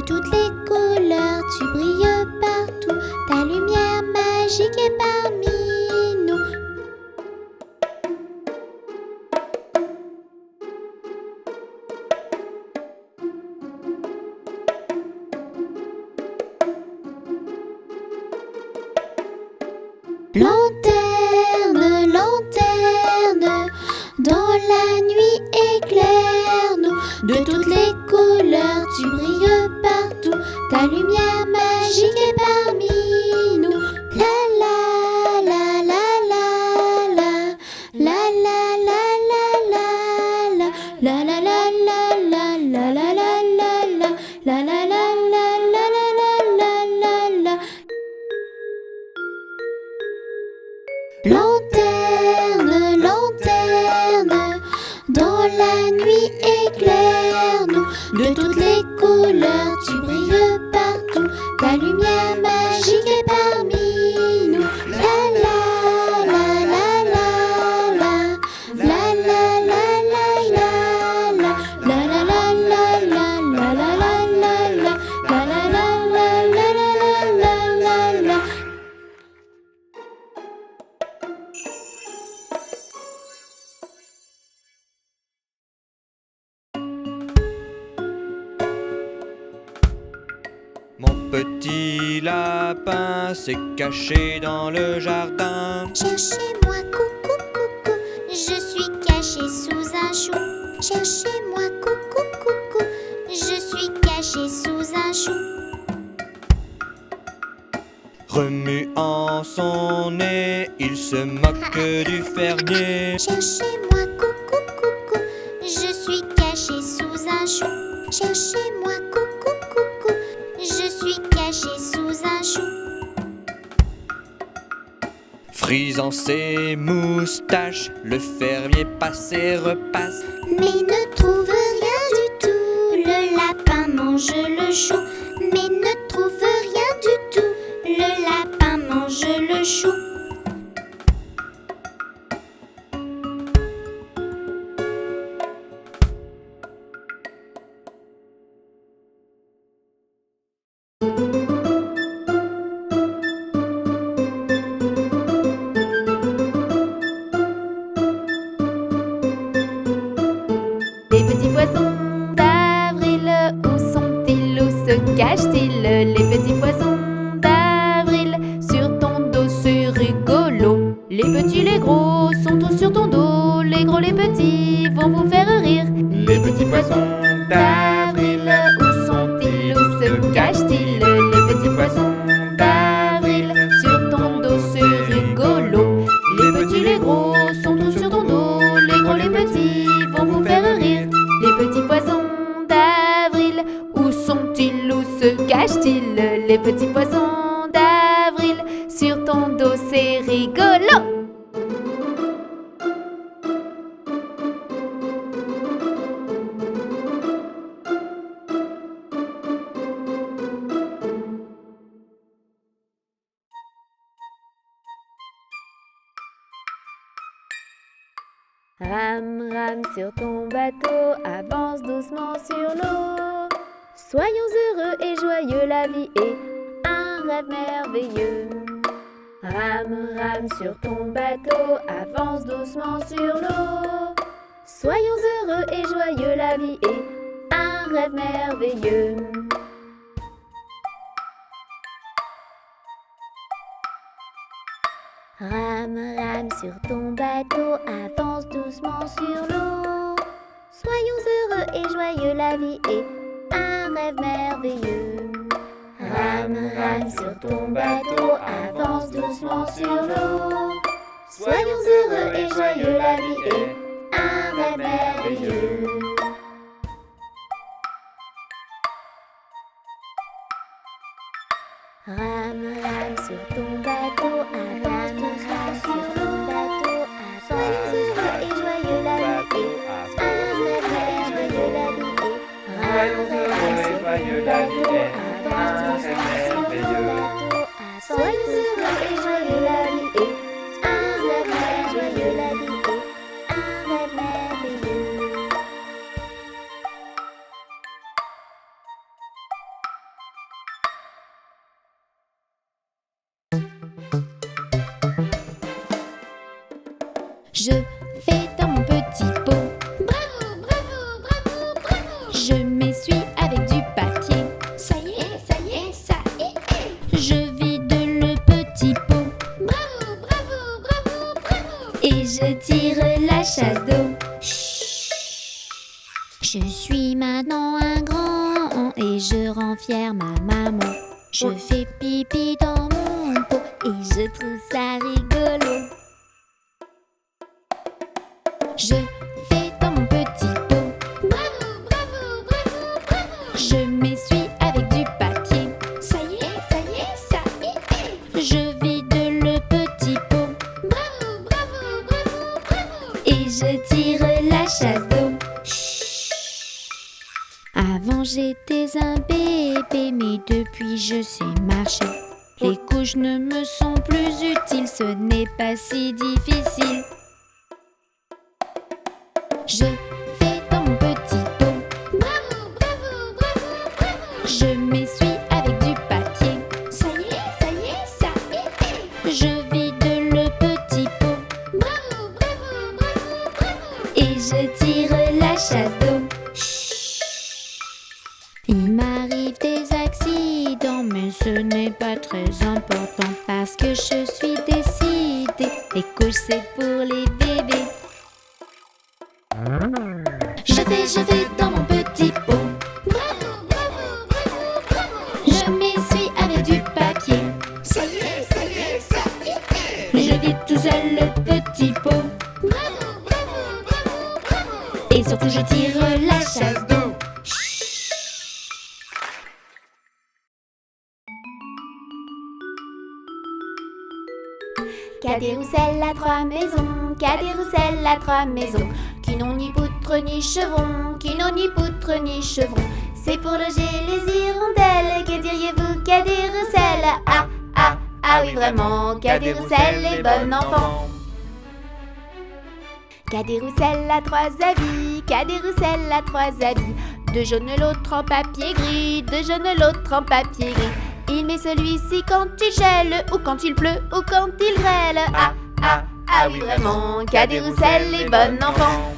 toutes les couleurs, tu brilles partout. Ta lumière magique est parmi nous. Lanterne, lanterne, dans la nuit éclaire-nous. De toutes les couleurs, tu brilles partout. Ta lumière magique est parmi nous. La la la la la la, la la la la la la, la la la la la la la la la la, la la la la la la la la. Lanterne, lanterne, dans la nuit éclaire-nous. De toutes les couleurs, tu brilles partout. Ta lumière magique est parmi nous. La la la la la la, la la la la la la, la la la la la la la la la, la la la la la la la. Mon petit lapin s'est caché dans le jardin. Cherchez-moi, coucou, coucou, je suis caché sous un chou. Cherchez-moi, coucou, coucou, je suis caché sous un chou. Remuant son nez, il se moque du fermier. Cherchez-moi, coucou, coucou, je suis caché sous un chou. Cherchez-moi, coucou, coucou, je suis caché sous un chou. Frisant ses moustaches, le fermier passe et repasse. Mais ne trouve rien du tout, le lapin mange le chou. Mais ne trouve rien du tout, le lapin mange le chou. Les petits poissons d'avril, où sont-ils, où se cachent-ils? Les petits poissons d'avril, sur ton dos c'est rigolo. Les petits, les gros sont tous sur ton dos. Les gros, les petits vont vous faire rire. Les petits poissons d'avril, où sont-ils, où se cachent-ils? Les petits poissons d'avril, sur ton dos c'est rigolo. Les petits, les gros sont tous sur ton dos. Les gros, les petits vont vous faire rire. Les petits poissons d'avril, où sont-ils, où se cachent-ils? Les petits poissons d'avril, sur ton dos c'est rigolo. Rame, rame sur ton bateau, avance doucement sur l'eau. Soyons heureux et joyeux, la vie est un rêve merveilleux. Rame, rame sur ton bateau, avance doucement sur l'eau. Soyons heureux et joyeux, la vie est un rêve merveilleux. Rame, rame sur ton bateau, avance doucement sur l'eau. Soyons heureux et joyeux, la vie est un rêve merveilleux. Rame, rame sur ton bateau, avance doucement sur l'eau. Soyons heureux et joyeux, la vie est un rêve merveilleux. Rame, rame sur ton bateau, avance doucement sur ton bateau. Soyons heureux et joyeux, la vie est un rêve merveilleux, la vie est. Soyons heureux et joyeux, la vie est un rêve merveilleux. Soyons heureux et joyeux, la vie est un rêve merveilleux, la vie est un rêve merveilleux. Je fais dans mon petit pot. Bravo, bravo, bravo, bravo. Je m'essuie avec du papier. Ça y est, ça y est, ça y est. Je vide le petit pot. Bravo, bravo, bravo, bravo. Et je tire la chasse d'eau. Je suis maintenant un grand et je rends fière ma maman. Je fais pipi dans mon pot et je trouve ça rigolo. Je fais dans mon petit pot. Bravo, bravo, bravo, bravo. Je m'essuie avec du papier. Ça y est, ça y est, ça y est. Je vide le petit pot. Bravo, bravo, bravo, bravo. Et je tire la chasse d'eau. Avant j'étais un bébé, mais depuis je sais marcher. Les couches ne me sont plus utiles, ce n'est pas si difficile. Je fais dans mon petit pot. Bravo, bravo, bravo, bravo. Je m'essuie avec du papier. Ça y est, ça y est, ça y est. Je vide le petit pot. Bravo, bravo, bravo, bravo. Et je tire la chasse d'eau. Il m'arrive des accidents, mais ce n'est pas très important parce que je suis décidée. Les couches c'est pour les bébés. Je fais dans mon petit pot. Bravo, bravo, bravo, bravo. Je m'essuie avec du papier. Ça y est, ça y est, ça y est. Je vide tout seul le petit pot. Bravo, bravo, bravo, bravo. Et surtout je tire la chasse d'eau. Qu'a des Roussel à 3 maisons, qu'a des Roussel à 3 maisons, qui n'ont ni poutre ni chevrons, qui n'ont ni poutre ni chevrons. C'est pour loger les hirondelles, que diriez-vous qu'a des Roussel? Ah, ah, ah oui vraiment, qu'a des Roussel les bons enfants. Qu'a des Roussel à 3 habits, qu'a des Roussel à 3 habits, de jaune l'autre en papier gris, de jaune l'autre en papier gris. Il met celui-ci quand il gèle, ou quand il pleut, ou quand il grêle. Ah, ah, ah oui vraiment, qu'a des Roussel les bons enfants.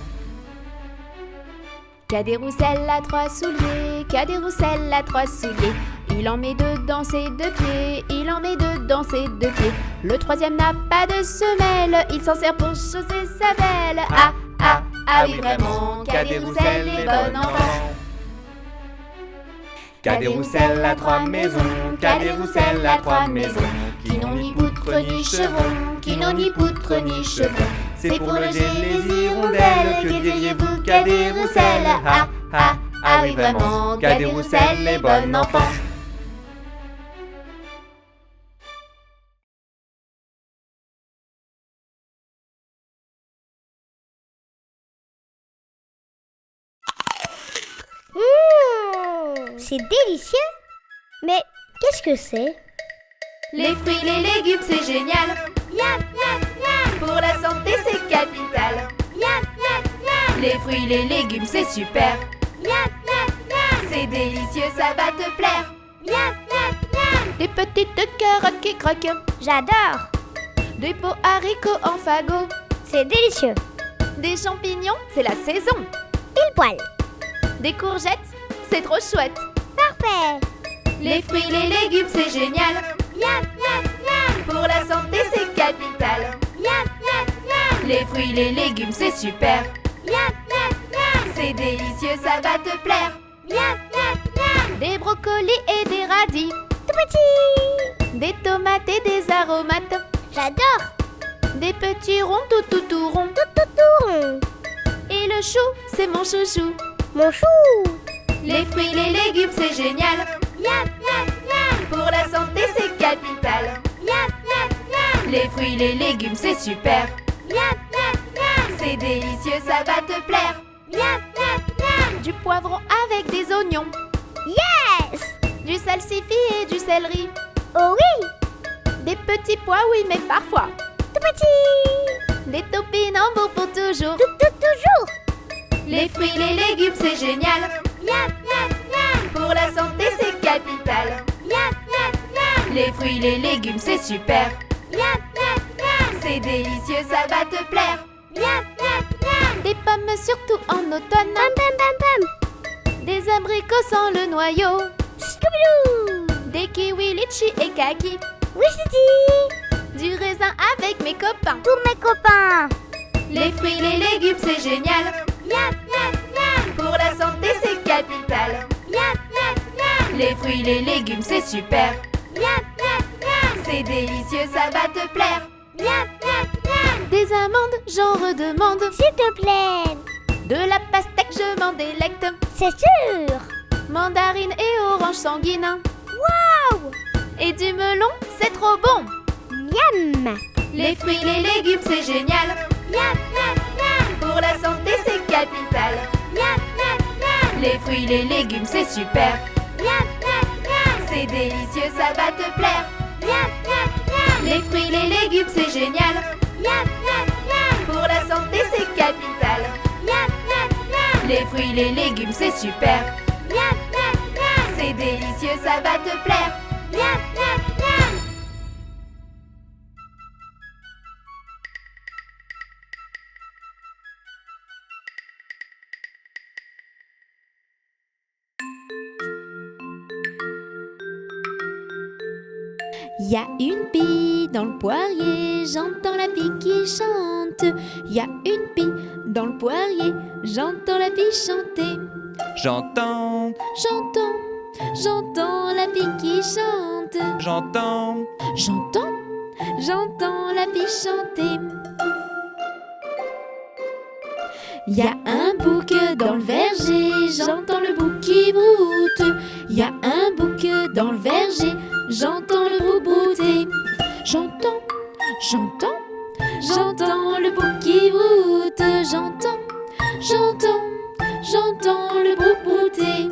Qu'a des Roussel à 3 souliers, qu'a des Roussel à 3 souliers. Il en met deux dans ses deux pieds, il en met deux dans ses deux pieds. Le troisième n'a pas de semelle, il s'en sert pour chausser sa belle. Ah, ah, ah oui vraiment, qu'a des Roussel les bons enfants. Qu'a des Roussel à 3 maisons, qu'a des Roussel à 3 maisons, qui n'ont ni poutre ni chevrons, qui n'ont ni poutre ni chevrons. C'est pour loger les hirondelles, que diriez-vous qu'a des Roussel? Ah, ah, ah oui vraiment, qu'a des Roussel les bons enfants. C'est délicieux. Mais qu'est-ce que c'est? Les fruits, les légumes, c'est génial. Miam, miam, miam. Pour la santé, c'est capital. Miam, miam, miam. Les fruits, les légumes, c'est super. Miam, miam, miam. C'est délicieux, ça va te plaire. Miam, miam, miam. Des petites carottes qui croquent, J'adore. des pots haricots en fagot, C'est délicieux. des champignons, c'est la saison. Pile poil. Des courgettes, c'est trop chouette. Parfait. Les fruits, les légumes, c'est génial. Miam, miam, miam. Pour la santé, c'est capital. Miam, miam, miam. Les fruits, les légumes, c'est super. Miam, miam, miam. C'est délicieux, ça va te plaire. Miam, miam, miam. Des brocolis et des radis, Tout petit. des tomates et des aromates, J'adore. des petits ronds tout ronds. Tout rond. Et le chou, c'est mon chouchou. Mon chou. Les fruits, les légumes, c'est génial. Miam, miam, miam. Pour la santé, c'est capital. Miam, miam, miam. Les fruits, les légumes, c'est super. Miam, miam, miam. C'est délicieux, ça va te plaire. Miam, miam, miam. Du poivron avec des oignons, Yes. du salsifis et du céleri. Oh oui. Des petits pois, oui, mais parfois. Tout petit. Des topinambours pour toujours. Toujours. Les fruits, les légumes, c'est génial. Miam, miam, miam. Pour la santé, c'est capital. Miam, miam, miam. Les fruits, les légumes, c'est super. Miam, miam, miam. C'est délicieux, ça va te plaire. Miam, miam, miam. Des pommes surtout en automne. Pam, pam, pam, pam. Des abricots sans le noyau. Scooby-Doo. Des kiwis, litchis et kaki. Oui, je dis. Du raisin avec mes copains. Tous mes copains. Les fruits, les légumes, c'est génial. Miam, miam, miam. Pour la santé, c'est capital. Miam, miam, miam. Les fruits, les légumes, c'est super. Miam, miam, miam. C'est délicieux, ça va te plaire. Miam, miam, miam. Des amandes, j'en redemande. S'il te plaît. De la pastèque, je m'en délecte. C'est sûr. Mandarine et orange sanguine. Waouh. Et du melon, c'est trop bon. Miam. Les fruits, les légumes, c'est génial. Miam, miam, miam. Pour la santé, c'est capital. Miam, miam, miam. Les fruits, les légumes, c'est super. Miam, miam, miam. C'est délicieux, ça va te plaire. Miam, miam, miam. Les fruits, les légumes, c'est génial. Miam, miam, miam. Pour la santé, c'est capital. Miam, miam, miam. Les fruits, les légumes, c'est super. Miam, miam, miam. C'est délicieux, ça va te plaire. Miam, miam, miam. Y a une pie dans le poirier, j'entends la pie qui chante. Y a une pie dans le poirier, j'entends la pie chanter. J'entends, J'entends la pie qui chante. j'entends, J'entends la pie chanter. Y a un bouc dans le verger, j'entends le bouc qui broute. Y a un bouc dans le verger, j'entends le bouc brouter. J'entends le bouc qui broute. J'entends le bouc brouter.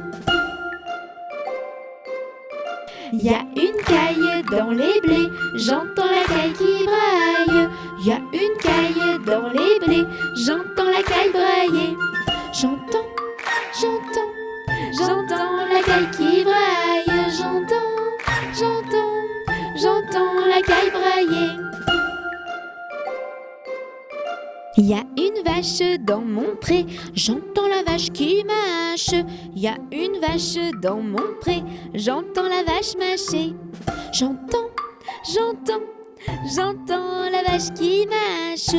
Y a une caille dans les blés, j'entends la caille qui braille. Y a une caille dans les blés, j'entends la caille brailler. J'entends la caille qui braille. J'entends la caille brailler. Y a une vache dans mon pré, j'entends la vache qui mâche. Y a une vache dans mon pré, j'entends la vache mâcher. J'entends la vache qui mâche.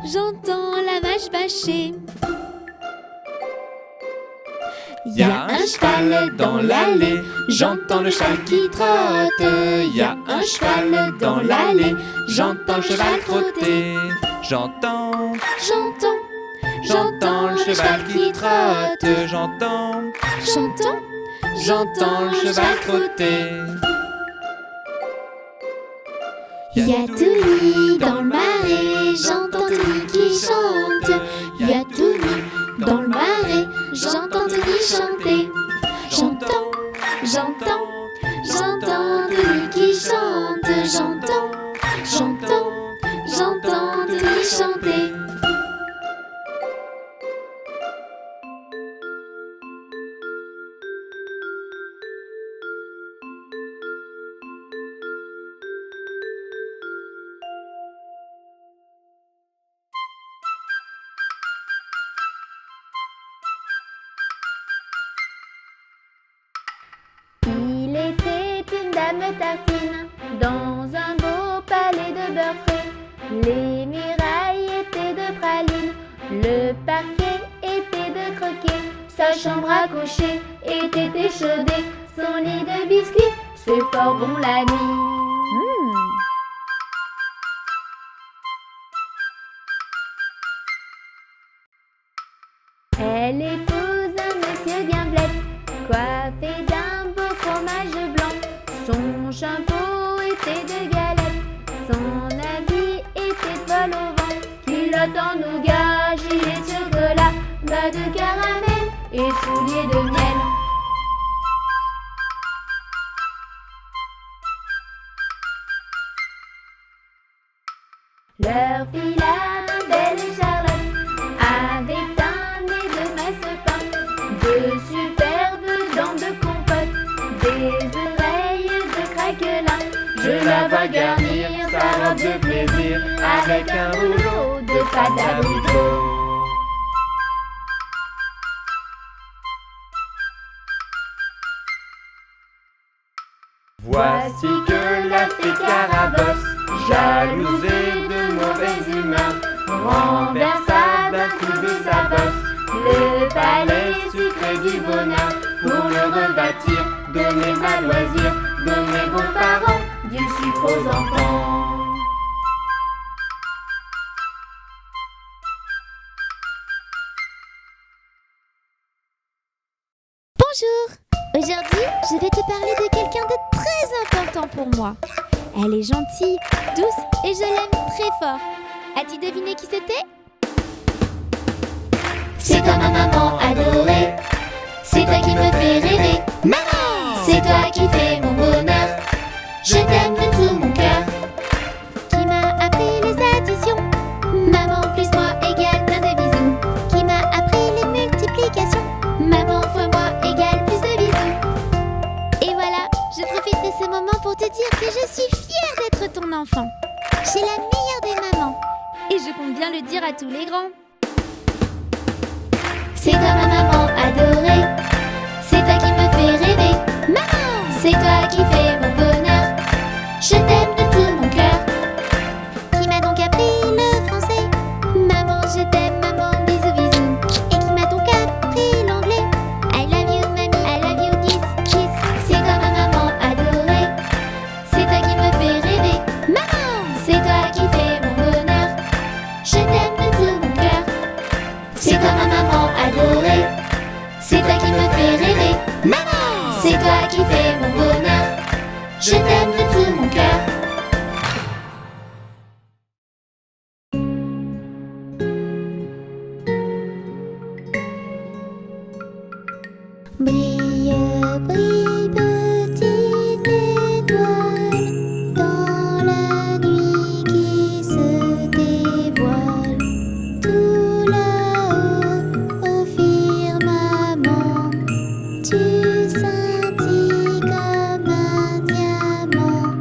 J'entends la vache bâcher. y a un cheval dans l'allée, j'entends le cheval qui trotte. Y a un cheval dans l'allée, j'entends le cheval trotter. J'entends le cheval qui trotte. J'entends le cheval trotter. Y a Touni dans le marais, j'entends Touni qui chante. Y a Touni dans le marais, j'entends Touni chanter. J'entends Touni qui chante. J'entends Touni chanter. Il était une dame tartine dans un beau palais de beurre frais. Les murailles étaient de pralines, le parquet était de croquet. Sa chambre à coucher était échaudée, son lit de biscuits, c'est fort bon la nuit. Elle épouse un monsieur bien blette, coiffé d'un beau fromage blanc. Son chapeau était de galette, son habit était de vol au vent. Culotte en nougat, gilet de chocolat, bas de caramel et souliers de miel. Leur filla un bel Charlotte, avec un nez de masse-pain, de superbes dents de compote, des oreilles de craquelin. Je la vois garnir sa sorte de plaisir avec un rouleau de pâte d'abricot. Voici que la fée Carabosse, jalouse et de mauvaise humeur, renversa d'un coup de sa bosse le palais sucré du bonheur. Pour le rebâtir, donner à loisir, donner aux parents du sucre aux enfants. Bonjour! Aujourd'hui, je vais te parler de quelqu'un de très important pour moi. Elle est gentille, douce et je l'aime très fort. As-tu deviné qui c'était? C'est toi ma maman adorée, c'est toi qui me fais rêver. Maman, c'est toi qui fais mon bonheur, je t'aime de tout mon cœur. Qui m'a appris les additions? Maman plus moi égale plein de bisous. Qui m'a appris les multiplications? Maman fois moi égale plus de bisous. Et voilà, je profite de ce moment pour te dire que je suis fière d'être ton enfant. J'ai la meilleure des mamans. Et je compte bien le dire à tous les grands. C'est toi ma maman adorée, c'est toi qui me fais rêver. Maman, c'est toi qui fais mon bonheur, je t'aime de tout mon cœur. Qui m'a donc appris le français? Maman je t'aime, maman bisous bisous. Et qui m'a donc appris l'anglais? I love you mamie, I love you kiss, kiss. C'est toi ma maman adorée, c'est toi qui me fais rêver. Maman, c'est toi qui fais mon bonheur, je t'aime de tout mon cœur. C'est toi ma maman adorée, c'est toi qui me fais rêver. maman, c'est toi qui fais mon bonheur, je t'aime de tout mon cœur. brille, brille, petite étoile, dans la nuit qui se dévoile. Tout là-haut, au firmament, tu scintilles comme un diamant.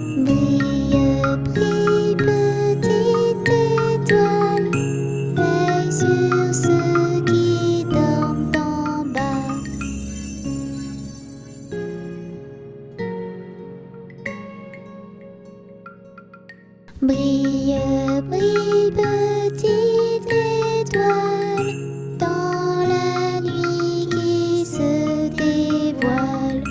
Brille, brille, petite étoile, veille sur ceux qui dorment en bas. Brille, brille, petite étoile, dans la nuit qui se dévoile.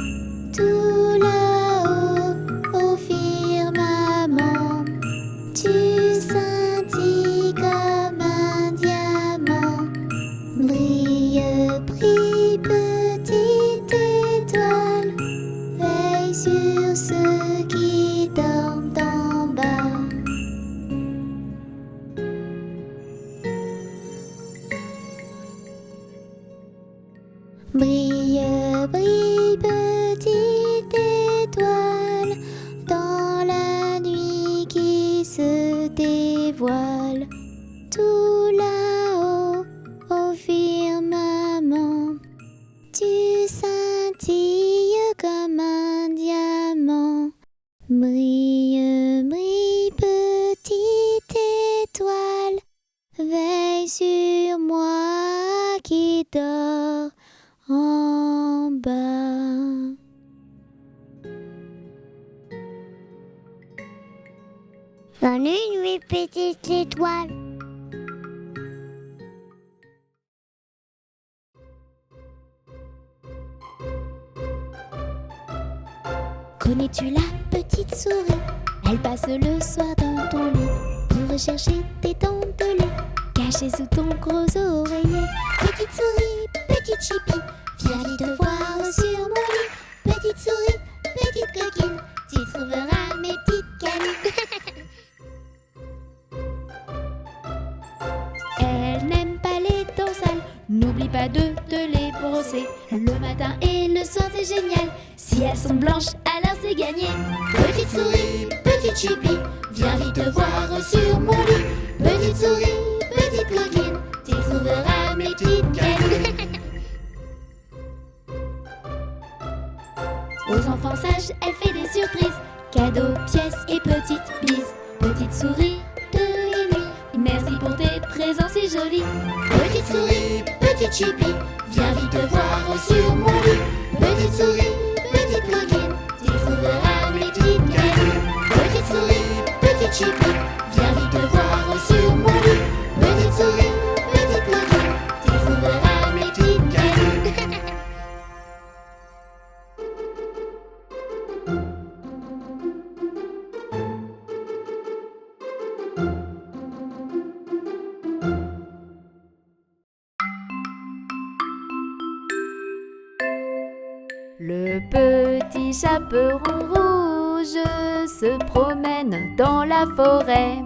Tout là-haut, au firmament, tu scintilles comme un diamant. Brille, brille, petite étoile, veille sur ceux qui dorment en bas. Brille, brille, petite étoile, dans la nuit qui se dévoile. Tout là-haut, au firmament, tu scintilles comme un diamant. Brille, brille, petite étoile, veille sur moi qui dors en bas. Bonne nuit, petite étoile. Connais-tu la petite souris? Elle passe le soir dans ton lit pour rechercher tes dents de lait cachées sous ton gros oreiller. Petite souris, petite chipie, viens vite te voir sur mon lit. Petite souris, petite coquine, tu trouveras mes petites canines. Elle n'aime pas les dents sales, n'oublie pas de te les brosser. Le matin et le soir c'est génial, si elles sont blanches alors c'est gagné. Petite souris, petite chipie, viens vite te voir sur mon lit. Petite souris, petite coquine, tu trouveras mes petites canines. Aux enfants sages, elle fait des surprises, cadeaux, pièces et petites bises. Petite souris de nuit, merci pour tes présents si jolis. Petite souris, petite chipie, viens vite te voir sur mon lit. Petite souris, petite coquine, tu trouveras mes petites câlines. Petite souris, petite chipie, viens vite te voir sur mon lit. Petite souris, petite coquine, tu trouveras mes petites câlines. Le petit chaperon rouge se promène dans la forêt.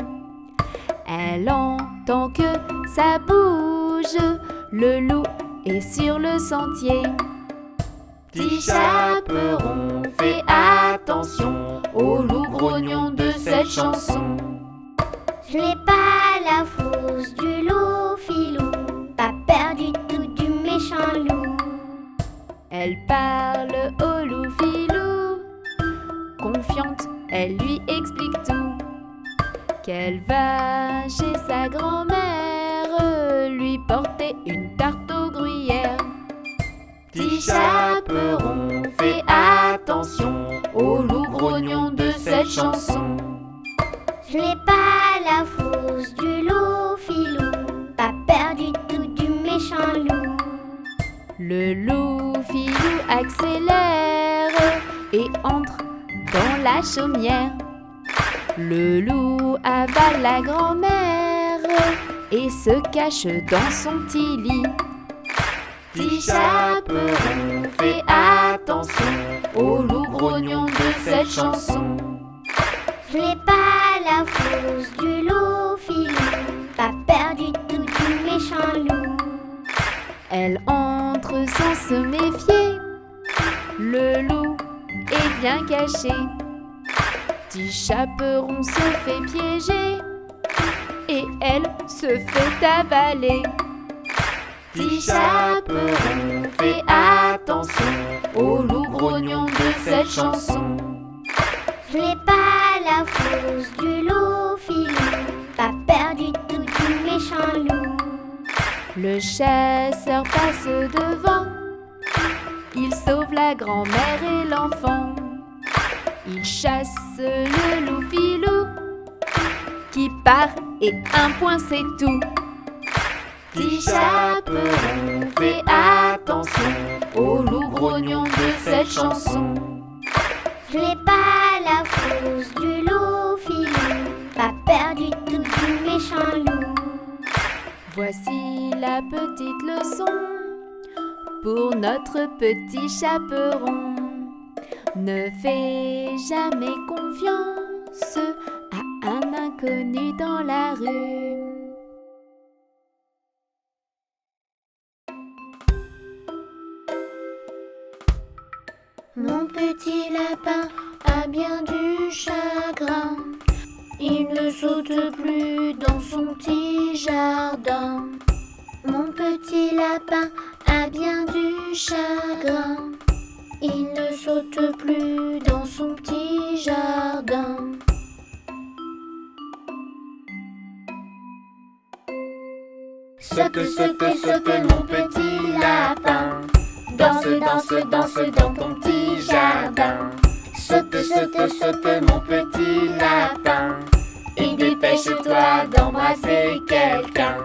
Elle entend que ça bouge, le loup est sur le sentier. Petit chaperon, fais attention au loup grognon de cette chanson. Je n'ai pas la frousse du loup filou, pas peur du tout du méchant loup. Elle parle au loup filou, confiante, elle lui explique tout. Qu'elle va chez sa grand-mère lui porter une tarte aux gruyères. Petit chaperon, fais attention au loup grognon de cette chanson. Je n'ai pas la frousse du loup filou, pas peur du tout du méchant loup. Le loup filou accélère et entre dans la chaumière. Le loup avale la grand-mère et se cache dans son petit lit. Petit chaperon, fais attention au loup grognon de cette chanson. Je n'ai pas la frousse du loup filou, pas peur du tout du méchant loup. Elle entre sans se méfier, le loup est bien caché. Petit chaperon se fait piéger et elle se fait avaler. Petit chaperon, fais attention au loup grognon de cette chanson. Je n'ai pas la frousse du loup filou, pas peur du tout du méchant loup. Le chasseur passe devant, il sauve la grand-mère et l'enfant. Il chasse le loup filou qui part et un point c'est tout. Petit chaperon, fais attention au loup grognon de cette chanson. Je n'ai pas la frousse du loup filou, pas peur du tout du méchant loup. Voici la petite leçon pour notre petit chaperon. Ne fais jamais confiance à un inconnu dans la rue. Mon petit lapin a bien du chagrin. Il ne saute plus dans son petit jardin. Mon petit lapin a bien du chagrin. Il ne saute plus dans son petit jardin. Saute, saute, saute mon petit lapin. Danse, danse, danse dans ton petit jardin. Saute, saute, saute mon petit lapin. Et dépêche-toi d'embrasser quelqu'un.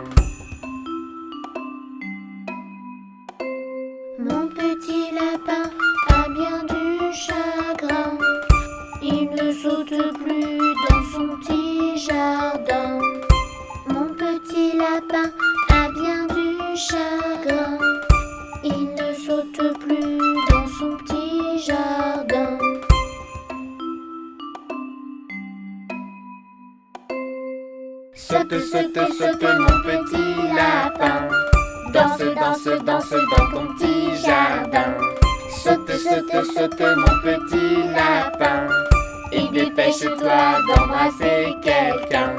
Mon petit lapin a bien du chagrin. Il ne saute plus dans son petit jardin. Mon petit lapin a bien du chagrin. Il ne saute plus dans son petit jardin. Saute, saute, saute mon petit lapin. Danse, danse, danse dans ton petit jardin. Saute, saute, saute mon petit lapin. Et dépêche-toi d'embrasser quelqu'un.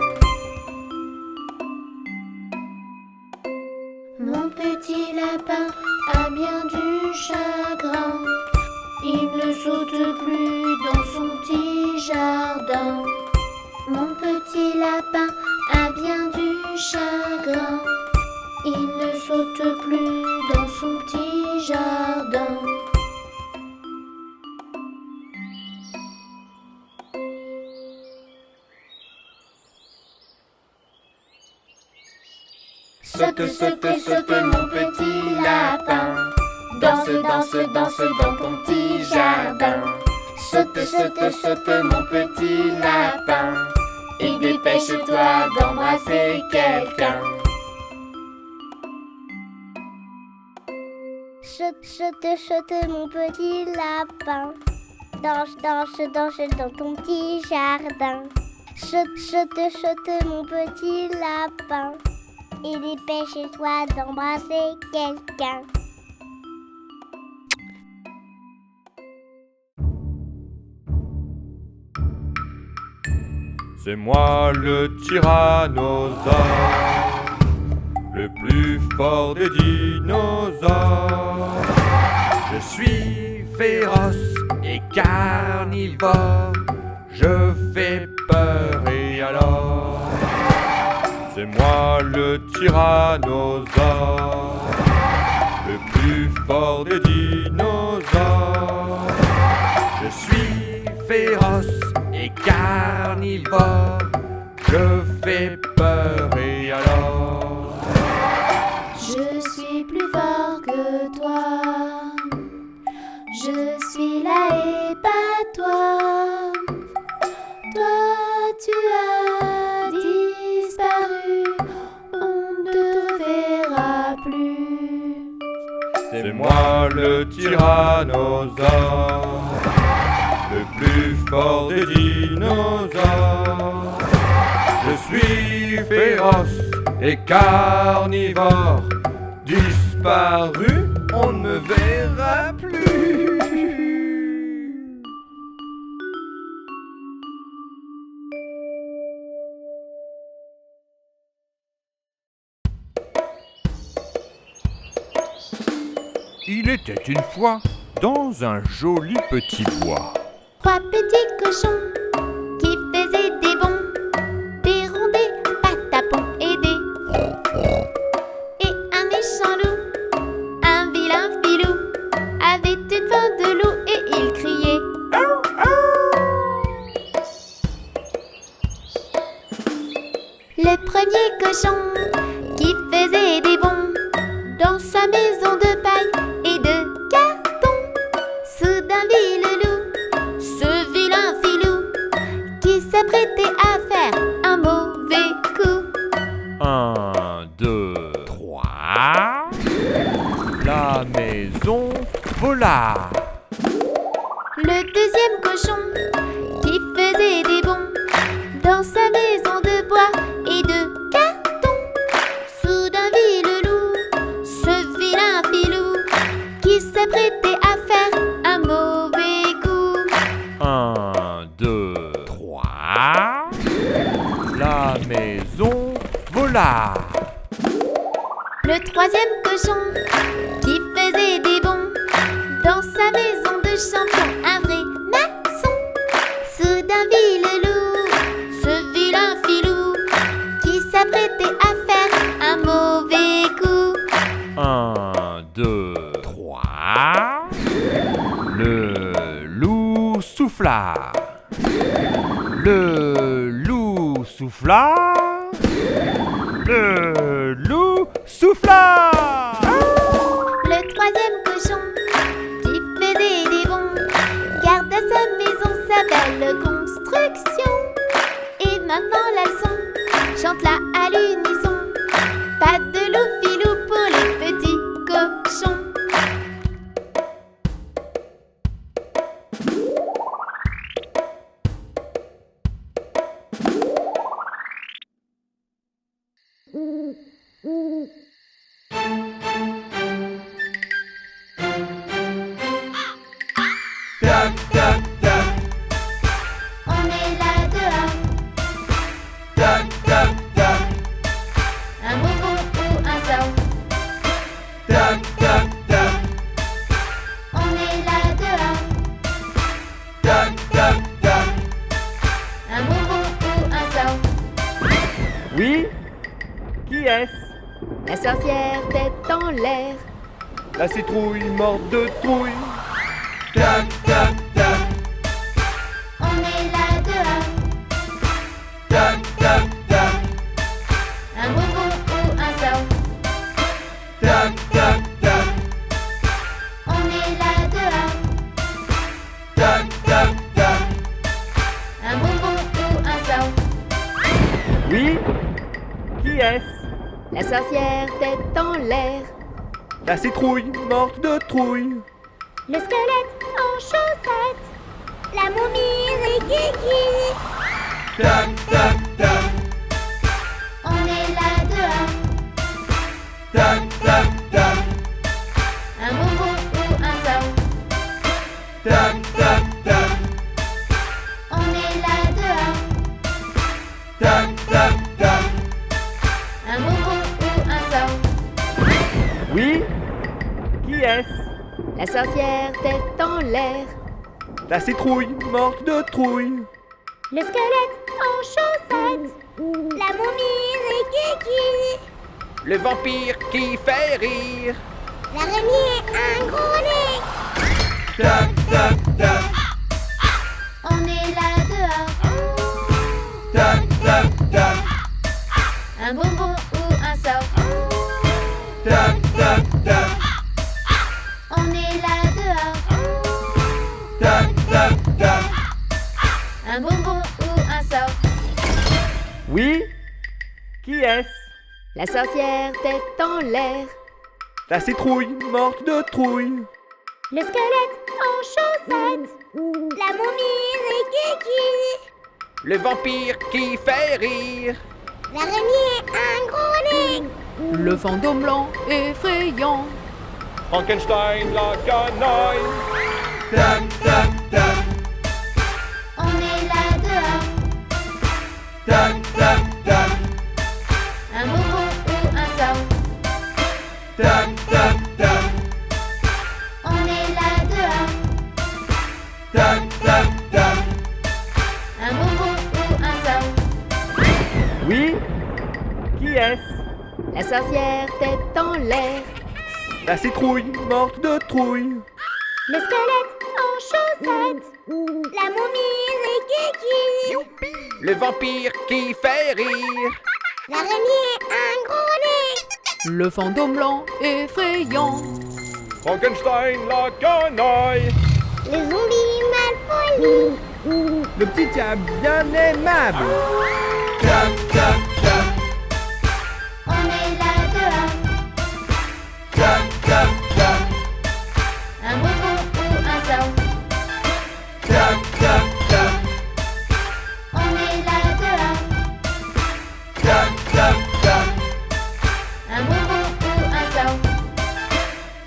Mon petit lapin a bien du chagrin. Il ne saute plus dans son petit jardin. Mon petit lapin a bien du chagrin. Il ne saute plus dans son petit jardin. Saute, saute, saute mon petit lapin. Danse, danse, danse dans ton petit jardin. Saute, saute, saute mon petit lapin. Et dépêche-toi d'embrasser quelqu'un. Saute, saute, saute mon petit lapin. Danse, danse, danse dans ton petit jardin. Saute, saute, saute mon petit lapin. Et dépêche-toi d'embrasser quelqu'un. C'est moi le tyrannosaure, le plus fort des dinosaures. Je suis féroce et carnivore, je fais peur et alors. C'est moi le tyrannosaure, le plus fort des dinosaures. Je suis féroce et carnivore, je fais peur et alors. Je suis plus fort que toi. Je suis là et pas toi. Toi tu as disparu, on ne te reverra plus. C'est moi le tyrannosaure, le plus fort des dinosaures. Je suis féroce et carnivore, disparu, on ne me verra plus. Il était une fois dans un joli petit bois. 3 petits cochons qui faisaient des bonds, des rondés, patapons et des. Et un méchant loup, un vilain filou, avait une faim de loup et il criait. Le premier cochon qui faisait des bonds dans sa maison de paille et de carton, soudain vit le loup, ce vilain filou, qui s'apprêtait à faire un mauvais coup. 1, 2, 3. La maison vola. Le deuxième cochon qui faisait des bonds dans sa maison de bois et de carton, soudain vit le loup, ce vilain filou, qui s'apprêtait à faire un mauvais coup. 1, 2, 3. La maison vola. Le troisième cochon qui faisait des bonds dans sa maison de champion, un vrai maçon, soudain vit le loup, ce vilain filou, qui s'apprêtait à faire un mauvais coup. 1, 2, 3. Le loup souffla. Le loup souffla. Le loup souffla. Le troisième cochon qui faisait des bonds garda sa maison, sa belle construction. Et maintenant la leçon, chante-la à l'unisson. Pas de loup filou pour les petits cochons. Tac, tac, tac. On est là dehors, Tac, tac, tac. un bonbon ou un sort. Tac, tac, tac. On est là dehors, La citrouille morte de trouille. Tac, tac, tac, On est là dehors. tac, tac, tac, Un bonbon ou un sort. tac, tac, tac, On est là dehors. tac, tac, tac. Un bonbon ou un sort. Oui? Qui est-ce? La sorcière tête en l'air. La citrouille morte de trouille. Le squelette en chaussettes. La momie rikiki. Tac, tac, tac, On est là dehors. tac, tac, tac, Un bonbon ou un sort. tac, tac, tac, On est là dehors. tac, tac, tac. Un bonbon ou un sort. Oui? Qui est-ce? La sorcière tête en l'air. La citrouille morte de trouille. Le squelette en chaussettes. La momie rikiki. Le vampire qui fait rire. L'araignée un gros nez. Tac, tac, tac, On est là dehors. tac, tac, tac, Un bonbon ou un sort. tac, tac, tac, On est là dehors. tac, tac, tac. Un bonbon ou un sort. Oui? Qui est-ce? La sorcière tête en l'air. La citrouille morte de trouille. Le squelette en chaussettes. La momie rikiki. Le vampire qui fait rire. L'araignée un gros nez. Le fantôme blanc effrayant. Frankenstein la canaille. Tac, tac, tac, On est là dehors. tac, tac, tac, Un bonbon ou un sort. tac, tac, tac, On est là dehors. tac, tac, tac. Un bonbon ou un sort. Oui? Qui est-ce? La sorcière tête en l'air. La citrouille morte de trouille. Le squelette en chaussettes. La momie rikiki. Le vampire qui fait rire. L'araignée un gros nez. Le fantôme blanc effrayant. Frankenstein la canaille. Les zombies malpolis. Le petit diable bien aimable. Tac, tac, tac, On est là dehors. tac, tac, tac, Un bonbon ou un sort. tac, tac, tac, On est là dehors. tac, tac, tac, Un bonbon ou un sort.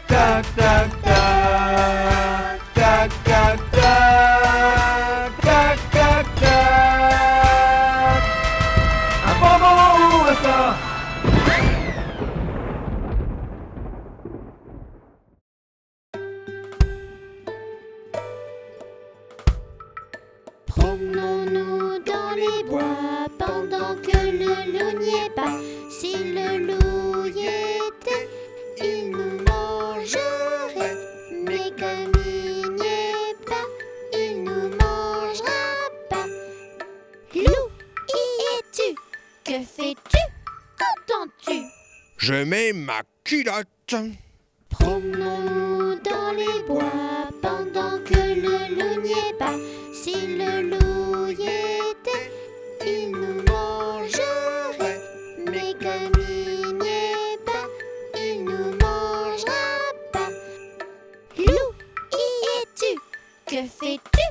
tac, tac, tac, tac, tac, tac, tac, tac, tac. Un bonbon ou un sort? Promenons-nous dans les bois pendant que le loup n'y est pas. Si le loup y était, il nous mangerait. Mais comme il n'y est pas, il nous mangera pas. Loup, y es-tu? Que fais-tu? Qu'entends-tu? Je mets ma culotte. Promenons-nous dans les bois pendant que le loup n'y est pas. Si le loup y était, il nous mangerait. Mais comme il n'y est pas, il nous mangera pas. Loup, y es-tu? Que fais-tu?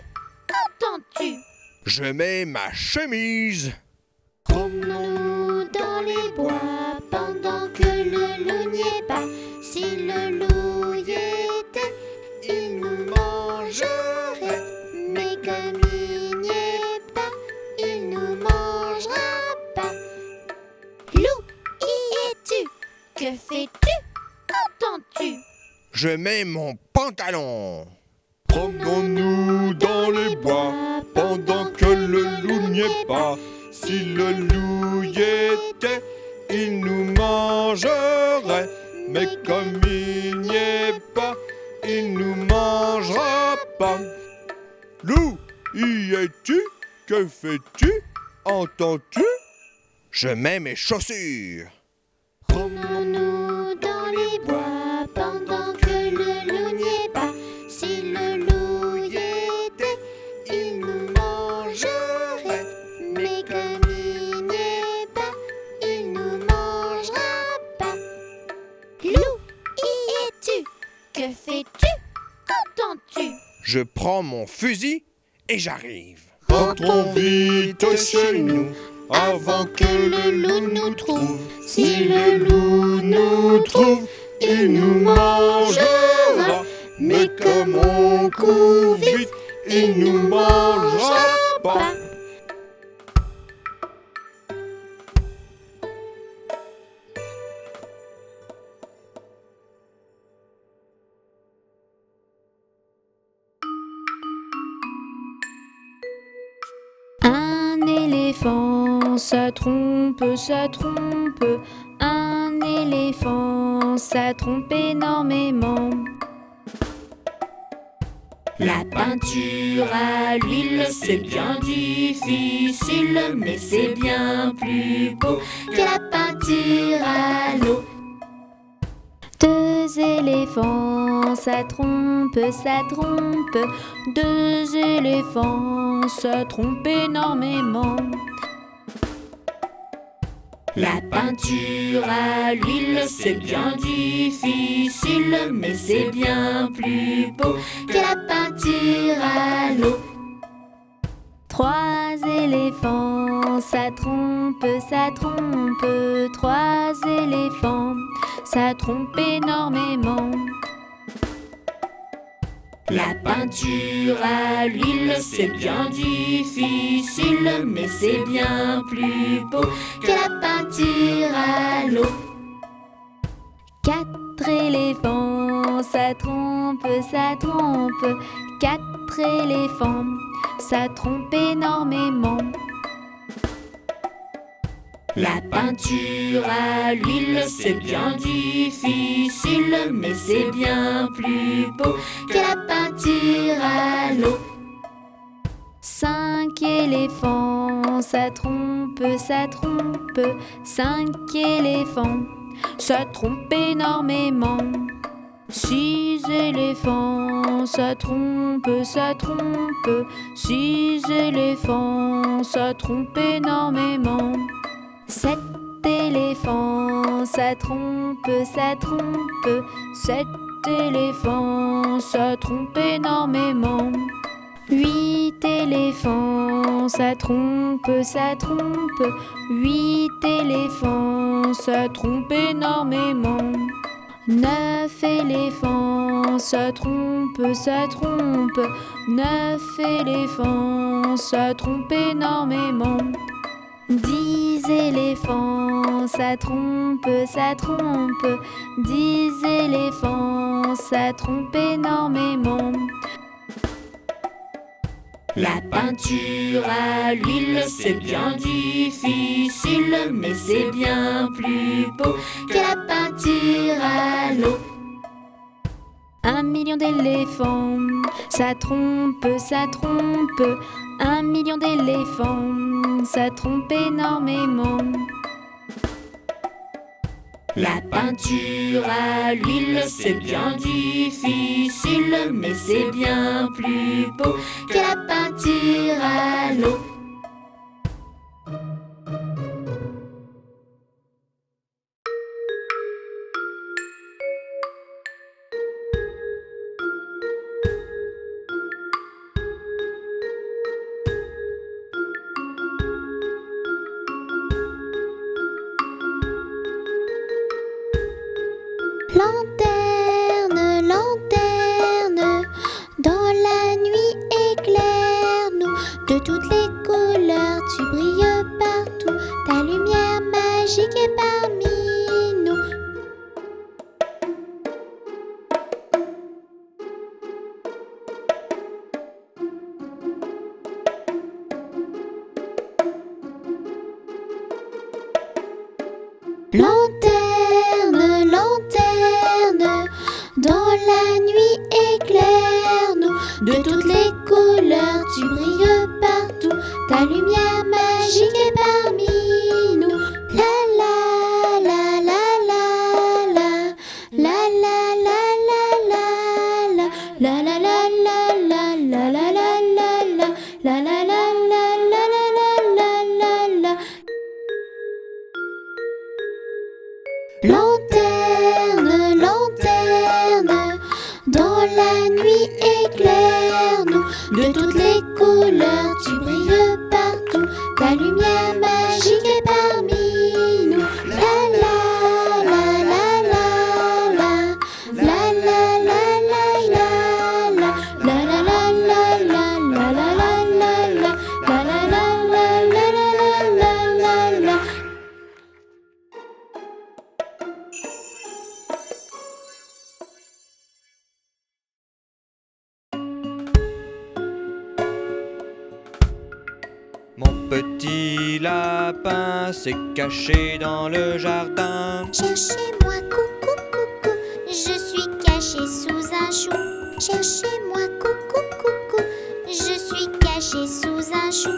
Qu'entends-tu? Je mets ma chemise. Promenons-nous dans les bois pendant que le loup n'y est pas. Si le loup y était, il nous mangerait. Mais comme il n'y est pas, il nous mangera pas. Loup, y es-tu? Que fais-tu? Qu'entends-tu? Je mets mon pantalon. Promenons-nous dans les bois pendant que le loup n'y est pas. Si le loup y était, il nous mangerait. Mais comme il n'y est pas. Loup, y es-tu? Que fais-tu? Entends-tu? Je mets mes chaussures. Promenons-nous dans les bois pendant que le loup n'y est pas. Si le loup y était, il nous mangerait. Mais comme il n'y est pas, il nous mangera pas. Loup, y es-tu? Que fais-tu? Qu'entends-tu? Je prends mon fusil et j'arrive. Rentrons vite chez nous avant que le loup nous trouve. Si le loup nous trouve, il nous mangera. Mais comme on court vite, il nous mangera pas. Un éléphant, ça trompe, ça trompe. Un éléphant, ça trompe énormément. La peinture à l'huile, c'est bien difficile, mais c'est bien plus beau que la peinture à l'eau. Deux éléphants, ça trompe, ça trompe. Deux éléphants, ça trompe énormément. La peinture à l'huile, c'est bien difficile, mais c'est bien plus beau que la peinture à l'eau. Trois éléphants, ça trompe, ça trompe. Trois éléphants, ça trompe énormément. La peinture à l'huile, c'est bien difficile, mais c'est bien plus beau que la peinture à l'eau. Quatre éléphants, ça trompe, ça trompe. Quatre éléphants, ça trompe énormément. La peinture à l'huile, c'est bien difficile, mais c'est bien plus beau que la peinture à l'eau. Cinq éléphants, ça trompe, ça trompe. Cinq éléphants, ça trompe énormément. Six éléphants, ça trompe, ça trompe. Six éléphants, ça trompe énormément. Sept éléphants, ça trompe, ça trompe. Sept éléphants, ça trompe énormément. Huit éléphants, ça trompe, ça trompe. Huit éléphants, ça trompe énormément. Neuf éléphants, ça trompe, ça trompe. Neuf éléphants, ça trompe énormément. 10 éléphants, ça trompe, ça trompe. 10 éléphants, ça trompe énormément. La peinture à l'huile, c'est bien difficile, mais c'est bien plus beau que la peinture à l'eau. 1 million d'éléphants, ça trompe, ça trompe. 1 million d'éléphants, ça trompe énormément. La peinture à l'huile, c'est bien difficile, mais c'est bien plus beau que la peinture à l'eau. Lanterne, lanterne, dans la nuit éclaire-nous. De toutes les couleurs, tu brilles partout. Ta lumière magique est parmi nous. Lanterne, lanterne, dans la nuit éclaire-nous. De toutes les couleurs, tu brilles partout. Ta lumière magique est parmi nous. La la la la la la. La la la la la la. La la la la la la la la la. La la la la la la la la. Lanterne, lanterne, dans la nuit éclaire-nous. De toutes les couleurs, tu brilles partout. Ta lumière magique est parmi nous. La la la la la la. La la la la la la. La la la la la la la la la. La la la la la la la la. Mon petit lapin s'est caché dans le jardin. Cherchez-moi, coucou, coucou, je suis caché sous un chou. Cherchez-moi, coucou, coucou, je suis caché sous un chou.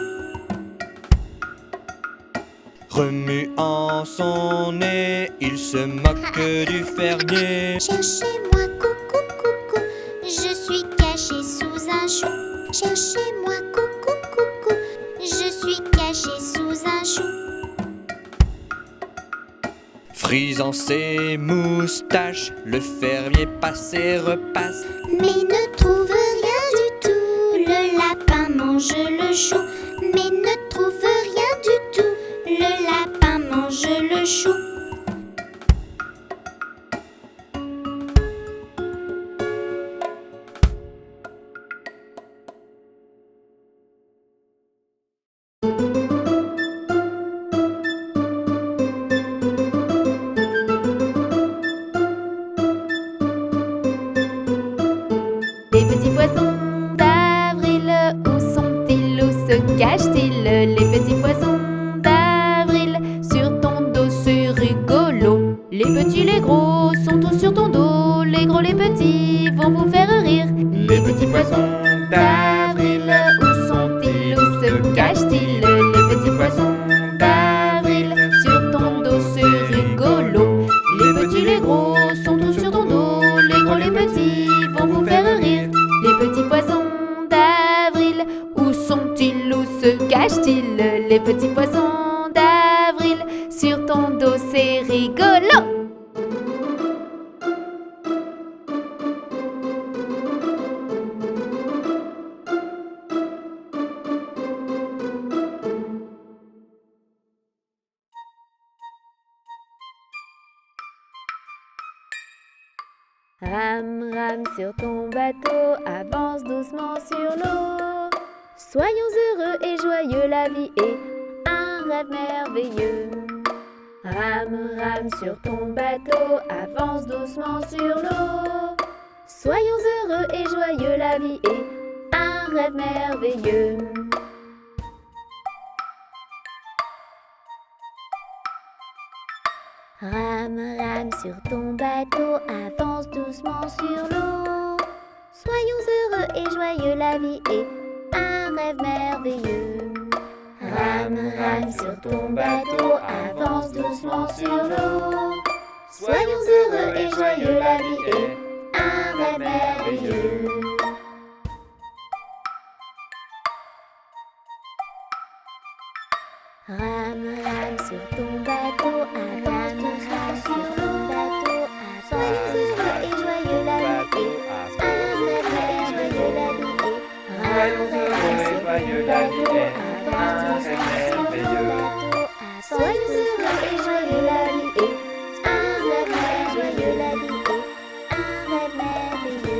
Remuant son nez, il se moque du fermier. Cherchez-moi, coucou, coucou, je suis caché sous un chou. Cherchez-moi, coucou, coucou, je suis caché sous un chou. Frisant ses moustaches, le fermier passe et repasse. Mais ne trouve rien du tout, le lapin mange le chou. Mais ne trouve rien du tout, le lapin mange le chou. Les petits poissons d'avril, où sont-ils, où se cachent-ils? Les petits poissons d'avril, sur ton dos c'est rigolo. Les petits, les gros sont tous sur ton dos. Les gros, les petits vont vous faire rire. Les petits poissons d'avril, où sont-ils, où se cachent-ils? Les petits poissons d'avril, sur ton dos c'est rigolo. Les petits, les gros sont tous sur ton dos. Les gros, les petits vont vous faire rire. Les petits poissons d'avril, où sont-ils, où se cachent-ils? Les petits poissons d'avril, sur ton dos c'est rigolo. Rame, rame sur ton bateau, avance doucement sur l'eau. Soyons heureux et joyeux, la vie est un rêve merveilleux. Rame, rame sur ton bateau, avance doucement sur l'eau. Soyons heureux et joyeux, la vie est un rêve merveilleux. Rame, rame sur ton bateau, avance doucement sur l'eau. Soyons heureux et joyeux, la vie est un rêve merveilleux. Rame, rame sur ton bateau, avance doucement sur l'eau. Soyons heureux et joyeux, la vie est un rêve merveilleux. Rame, rame sur ton bateau, avance doucement sur ton bateau. Soyons heureux et joyeux, la vie est un rêve merveilleux, la vie est. Rame, rame sur ton bateau, avance doucement sur ton bateau. Soyons heureux et joyeux, la vie est un rêve merveilleux, la vie est un rêve merveilleux.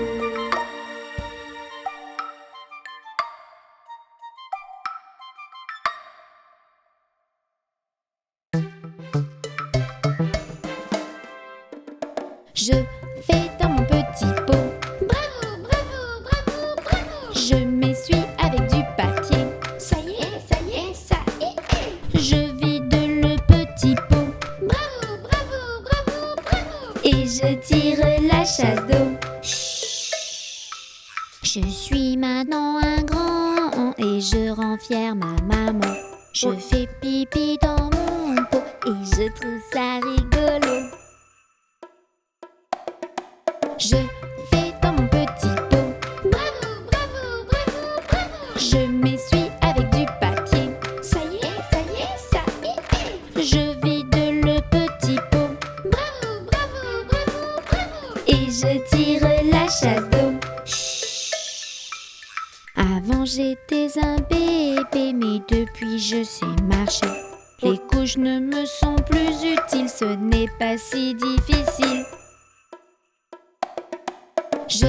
Je fais dans mon petit pot. Bravo, bravo, bravo, bravo. Je m'essuie avec du papier. Ça y est, ça y est. Je vide le petit pot Bravo, bravo, bravo, bravo. et je tire la chasse d'eau. Je suis maintenant et je rends fière ma maman. Je fais pipi dans mon pot et je trouve ça rigolo. Je fais dans mon petit pot. Bravo, bravo, bravo, bravo. Je m'essuie avec du papier. Ça y est, ça y est, ça y est. Je vide le petit pot Bravo, bravo, bravo, bravo. et je tire la chasse d'eau. Avant j'étais un bébé, mais depuis je sais marcher. Les couches ne me sont plus utiles, ce n'est pas si difficile. Je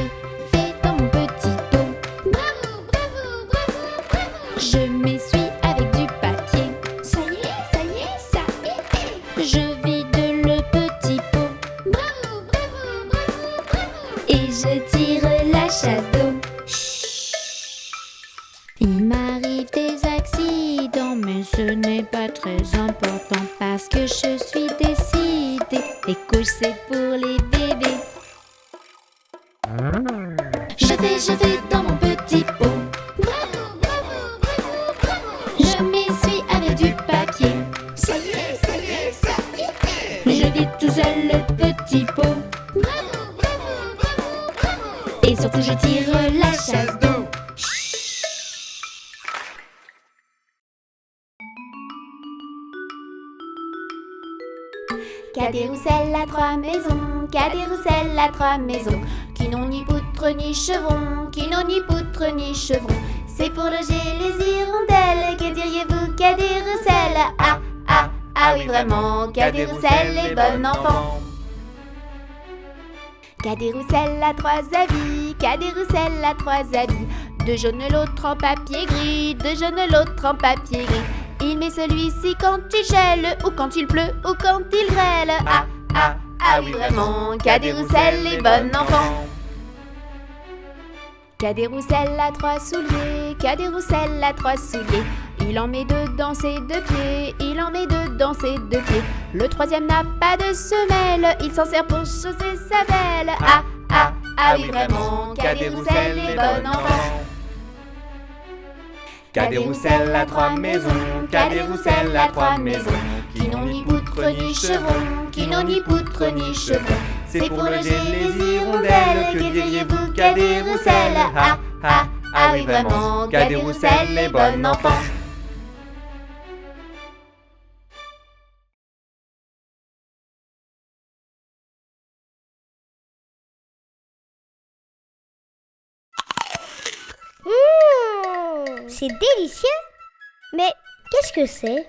fais dans mon petit pot. Bravo, bravo, bravo, bravo. Je m'essuie avec du papier. Ça y est, ça y est, ça y est. Je vide le petit pot Bravo, bravo, bravo, bravo. et je tire la chasse d'eau. Il m'arrive des accidents, mais ce n'est pas très important parce que je suis décidée. Les couches c'est pour les bébés. Je fais dans mon petit pot. Bravo, bravo, bravo, bravo. Je m'essuie avec du papier. Ça y est, ça y est, ça y est. Je vide tout seul le petit pot Bravo, bravo, bravo, bravo. et surtout je tire la chasse d'eau. Cadet-Roussel a 3 maisons, Cadet-Roussel a 3 maisons, qui n'ont ni poutre ni chevron, qui n'ont ni poutre ni chevron. C'est pour loger les hirondelles, que diriez-vous, Cadet-Roussel? Ah, ah, ah oui vraiment, Cadet-Roussel est bon enfant. Cadet-Roussel a 3 habits, Cadet-Roussel a 3 habits, 2 jaunes l'autre en papier gris, 2 jaunes l'autre en papier gris. Il met celui-ci quand il gèle, ou quand il pleut, ou quand il grêle. Ah, ah, ah oui vraiment, Cadet-Roussel est bon enfant. Cadet-Roussel a 3 souliers, Cadet-Roussel a 3 souliers. Il en met 2 dans ses 2 pieds, il en met 2 dans ses 2 pieds. Le 3e n'a pas de semelle, il s'en sert pour chausser sa belle. Ah, ah, ah oui vraiment, Cadet-Roussel est bon enfant. Cadet-Roussel a 3 maisons, Cadet-Roussel a 3 maisons, Qui n'ont ni poutre ni chevron, qui n'ont ni poutre ni chevron. C'est pour loger les hirondelles, que diriez-vous, Cadet-Roussel? Ah, ah, ah oui vraiment, Cadet-Roussel est bon enfant. C'est délicieux. Mais qu'est-ce que c'est?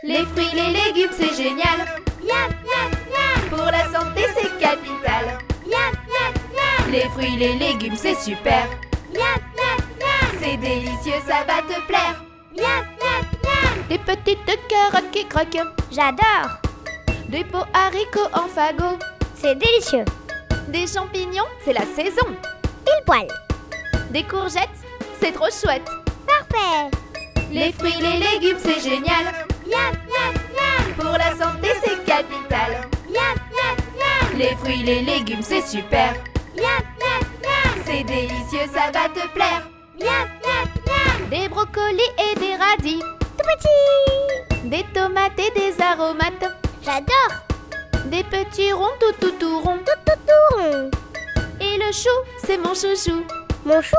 Les fruits, les légumes, c'est génial. Miam, miam, miam. Pour la santé, c'est capital. Miam, miam, miam. Les fruits, les légumes, c'est super. Miam, miam, miam. C'est délicieux, ça va te plaire. Miam, miam, miam. Des petites carottes qui croquent, J'adore. des pots haricots en fagot, C'est délicieux. des champignons, c'est la saison. Pile poil. Des courgettes, c'est trop chouette. Parfait. Les fruits, les légumes, c'est génial. Miam, miam, miam. Pour la santé, c'est capital. Miam, miam, miam. Les fruits, les légumes, c'est super. Miam, miam, miam. C'est délicieux, ça va te plaire. Miam, miam, miam. Des brocolis et des radis, Tout petit. des tomates et des aromates, J'adore. des petits ronds tout ronds. Tout rond. Et le chou, c'est mon chouchou. Mon chou.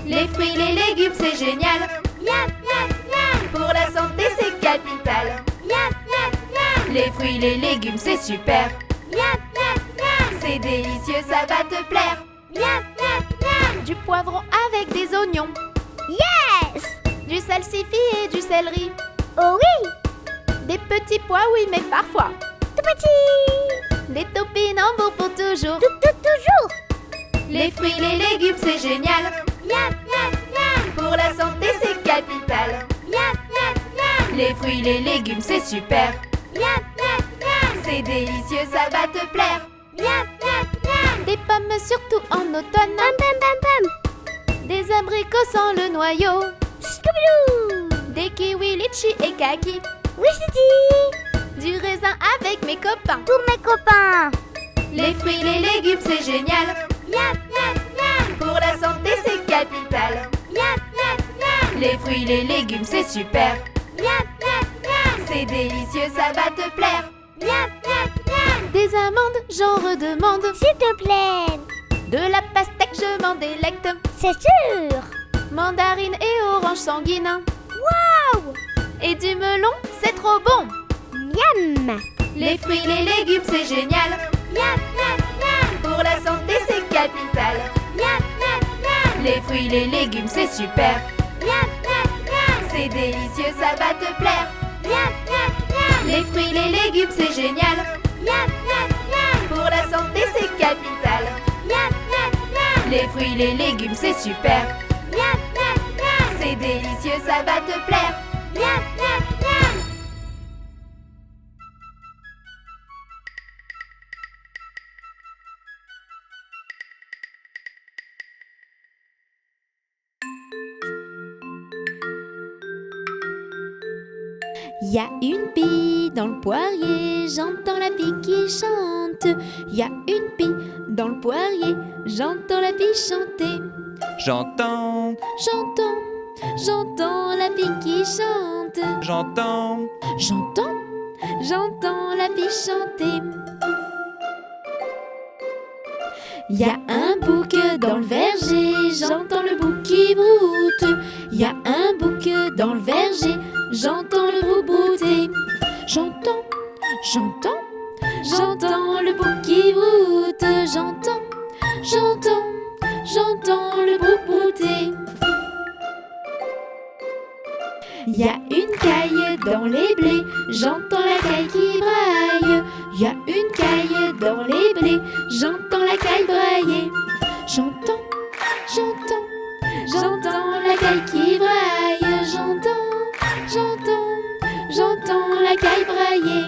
Les fruits, les légumes, c'est génial. Miam, miam, miam. Pour la santé, c'est capital. Miam, miam, miam. Les fruits, les légumes, c'est super. Miam, miam, miam. C'est délicieux, ça va te plaire. Miam, miam, miam. Du poivron avec des oignons, Yes. du salsifis et du céleri. Oh oui. Des petits pois, oui, mais parfois. Tout petit. Des topinambours pour toujours. Toujours. Les fruits, les légumes, c'est génial. Miam, miam, miam. Pour la santé, c'est capital. Miam, miam, miam. Les fruits, les légumes, c'est super. Miam, miam, miam. C'est délicieux, ça va te plaire. Miam, miam, miam. Des pommes surtout en automne. Pam, pam, pam, pam. Des abricots sans le noyau. Scooby-Doo. Des kiwis, litchis et kaki. Oui, je dis. Du raisin avec mes copains. Tous mes copains. Les fruits, les légumes, c'est génial. Miam, miam, miam. Pour la santé, c'est capital. Miam, miam, miam. fruits, les légumes, c'est super. Miam, miam, miam. C'est délicieux, ça va te plaire. Miam, miam, miam. Des amandes, j'en redemande. S'il te plaît. De la pastèque, je m'en délecte. C'est sûr. Mandarine et orange sanguine. Waouh. Et du melon, c'est trop bon. Miam. Les fruits, les légumes, c'est génial. Miam, miam, miam. Pour la santé, c'est capital. Miam, miam, miam. Les fruits, les légumes, c'est super. Miam, miam, miam. C'est délicieux, ça va te plaire. Miam, miam, miam. Les fruits, les légumes, c'est génial. Miam, miam, miam. Pour la santé, c'est capital. Miam, miam, miam. Les fruits, les légumes, c'est super. Miam, miam, miam. C'est délicieux, ça va te plaire. Miam, miam, miam. Y a une pie dans le poirier, j'entends la pie qui chante. Y a une pie dans le poirier, j'entends la pie chanter. J'entends, J'entends la pie qui chante. j'entends, J'entends la pie chanter. Y a un bouc dans le verger, j'entends le bouc qui broute. Y a un bouc dans le verger, j'entends le bouc brouter. J'entends le bouc qui broute. J'entends le bouc brouter. Y a une caille dans les blés, j'entends la caille qui braille. Y a une caille dans les blés, j'entends la caille brailler. J'entends la caille qui braille. J'entends la caille brailler.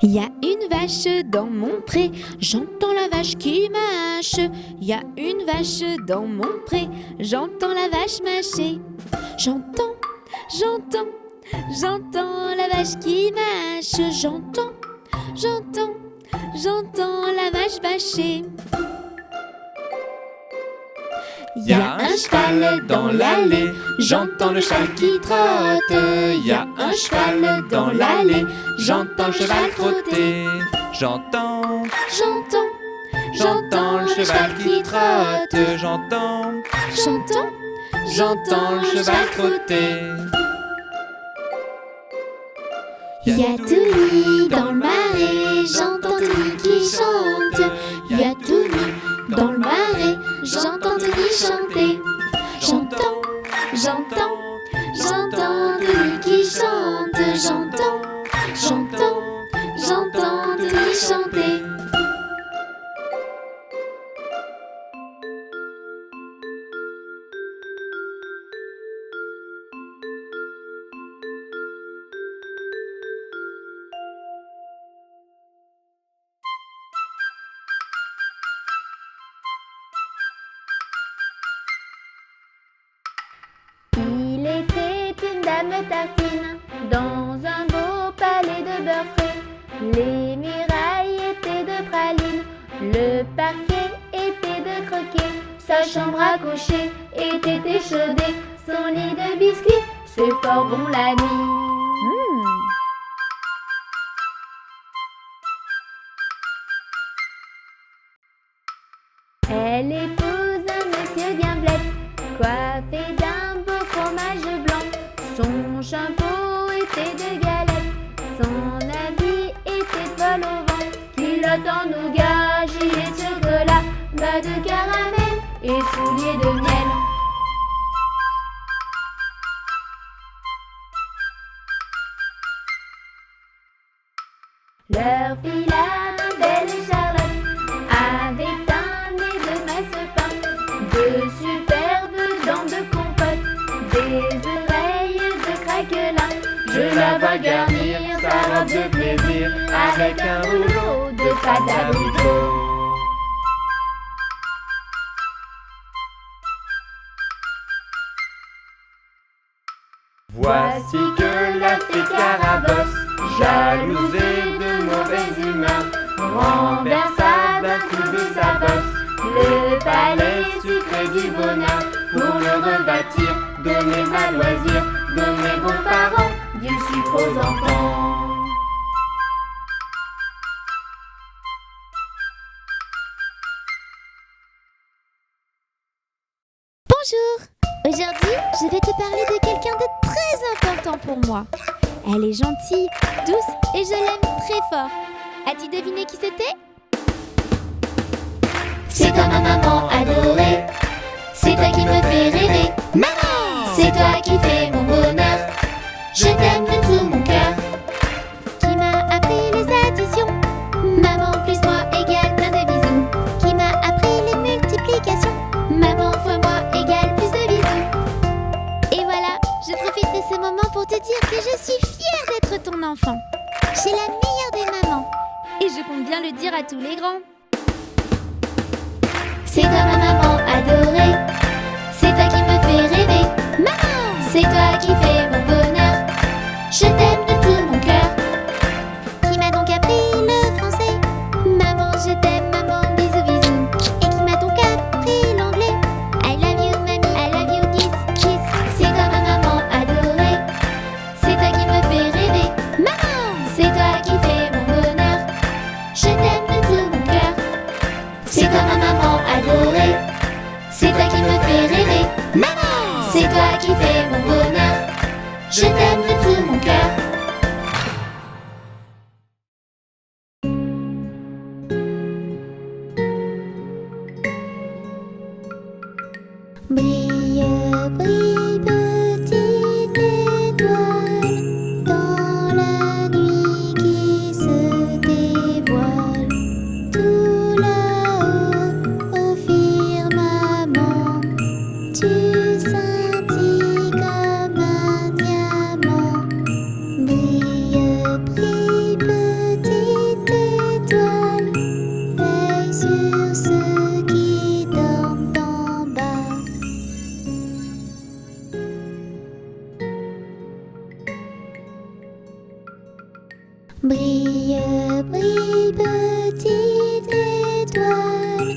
Y a une vache dans mon pré, j'entends la vache qui mâche. Y a une vache dans mon pré, j'entends la vache mâcher. J'entends la vache qui mâche. J'entends la vache bâcher. y a un cheval dans l'allée, j'entends le cheval qui trotte. Y a un cheval dans l'allée, j'entends le cheval trotter. J'entends le cheval qui trotte. J'entends le cheval trotter. Y a Touli dans le marais, j'entends Touli qui chante. Y a Touli dans le marais, j'entends Touli chanter. J'entends Touli qui chante. J'entends Touli chanter. Il était une dame tartine dans un beau palais de beurre frais. Les murailles étaient de pralines, le parquet était de croquet. Sa chambre à coucher était échaudée, son lit de biscuits, c'est fort bon la nuit. Elle épouse un monsieur bien blette, coiffé d'un beau fromage blanc. Son chapeau était de galette, son habit était de vol au vent. Culotte en nougat, gilet de chocolat, bas de caramel et souliers de miel. Leur filla un bel Charlotte, avec un nez de masse-pain, de superbes dents de compote, des oreilles de craquelin. Je la vois garnir sa robe de plaisir avec un rouleau de pâte d'abricot. Voici que la fée Carabosse, jalouse et de mauvaise humeur, renversa d'un coup de sa bosse Le palais sucré du bonheur, pour le rebâtir, donnez à loisir, donnez bons parents, du sucre aux enfants. Bonjour! Aujourd'hui, je vais te parler de quelqu'un de très important pour moi. Elle est gentille, douce et je l'aime très fort. As-tu deviné qui c'était? C'est toi ma maman adorée, c'est toi qui me fais rêver. Maman, c'est toi qui fais mon bonheur, je t'aime de tout mon cœur. Qui m'a appris les additions? Maman plus moi égale plein de bisous. Qui m'a appris les multiplications? Maman fois moi égale plus de bisous. Et voilà, je profite de ce moment pour te dire que je suis fière d'être ton enfant. J'ai la meilleure des mamans. Et je compte bien le dire à tous les grands. C'est toi ma maman adorée, c'est toi qui me fais rêver. Maman! C'est toi qui fais mon bonheur, je t'aime de tout mon cœur. Qui m'a donc appris le français? Maman, je t'aime, maman, bisous, bisous. Et qui m'a donc appris l'anglais? I love you, mamie, I love you, kiss, kiss. C'est toi ma maman adorée, c'est toi qui me fais rêver. Maman! C'est toi qui fais mon bonheur, je t'aime de tout mon cœur. C'est toi ma maman adorée, c'est toi qui me fais rêver. Maman! C'est toi qui fais mon bonheur, je t'aime de tout mon cœur. Brille, brille, petite étoile, dans la nuit qui se dévoile. Tout là-haut, au firmament, tu scintilles comme un diamant. Brille, brille, petite étoile, veille sur ceux qui dorment en bas. Brille, brille, petite étoile,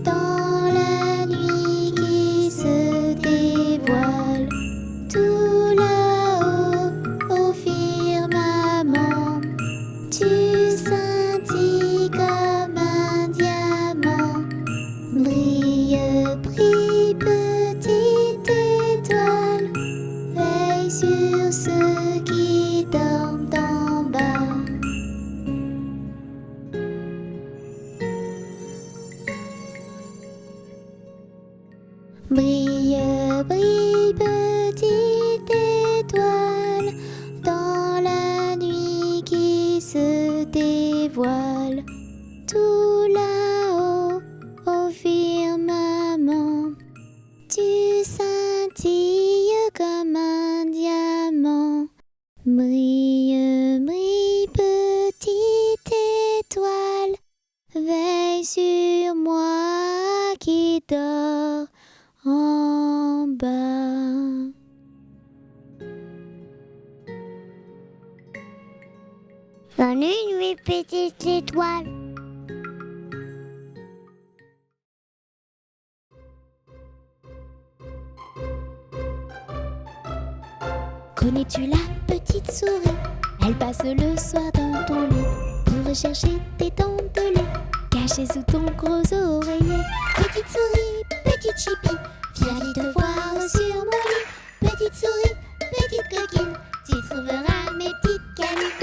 dans la nuit qui se dévoile. Tout là-haut, au firmament, tu scintilles comme un diamant. Brille, brille, petite étoile, veille sur ceux qui dorment en bas. Brille, brille, petite étoile, dans la nuit qui se dévoile. Tout là-haut, au firmament, tu scintilles comme un diamant. Brille, brille, petite étoile, veille sur moi qui dors en bas. Bonne nuit, petite étoile. Connais-tu la petite souris? Elle passe le soir dans ton lit pour rechercher tes dents de lait cachées sous ton gros oreiller. Petite souris, petite chipie, viens vite te voir sur mon lit. Petite souris, petite coquine, tu trouveras mes petites canines.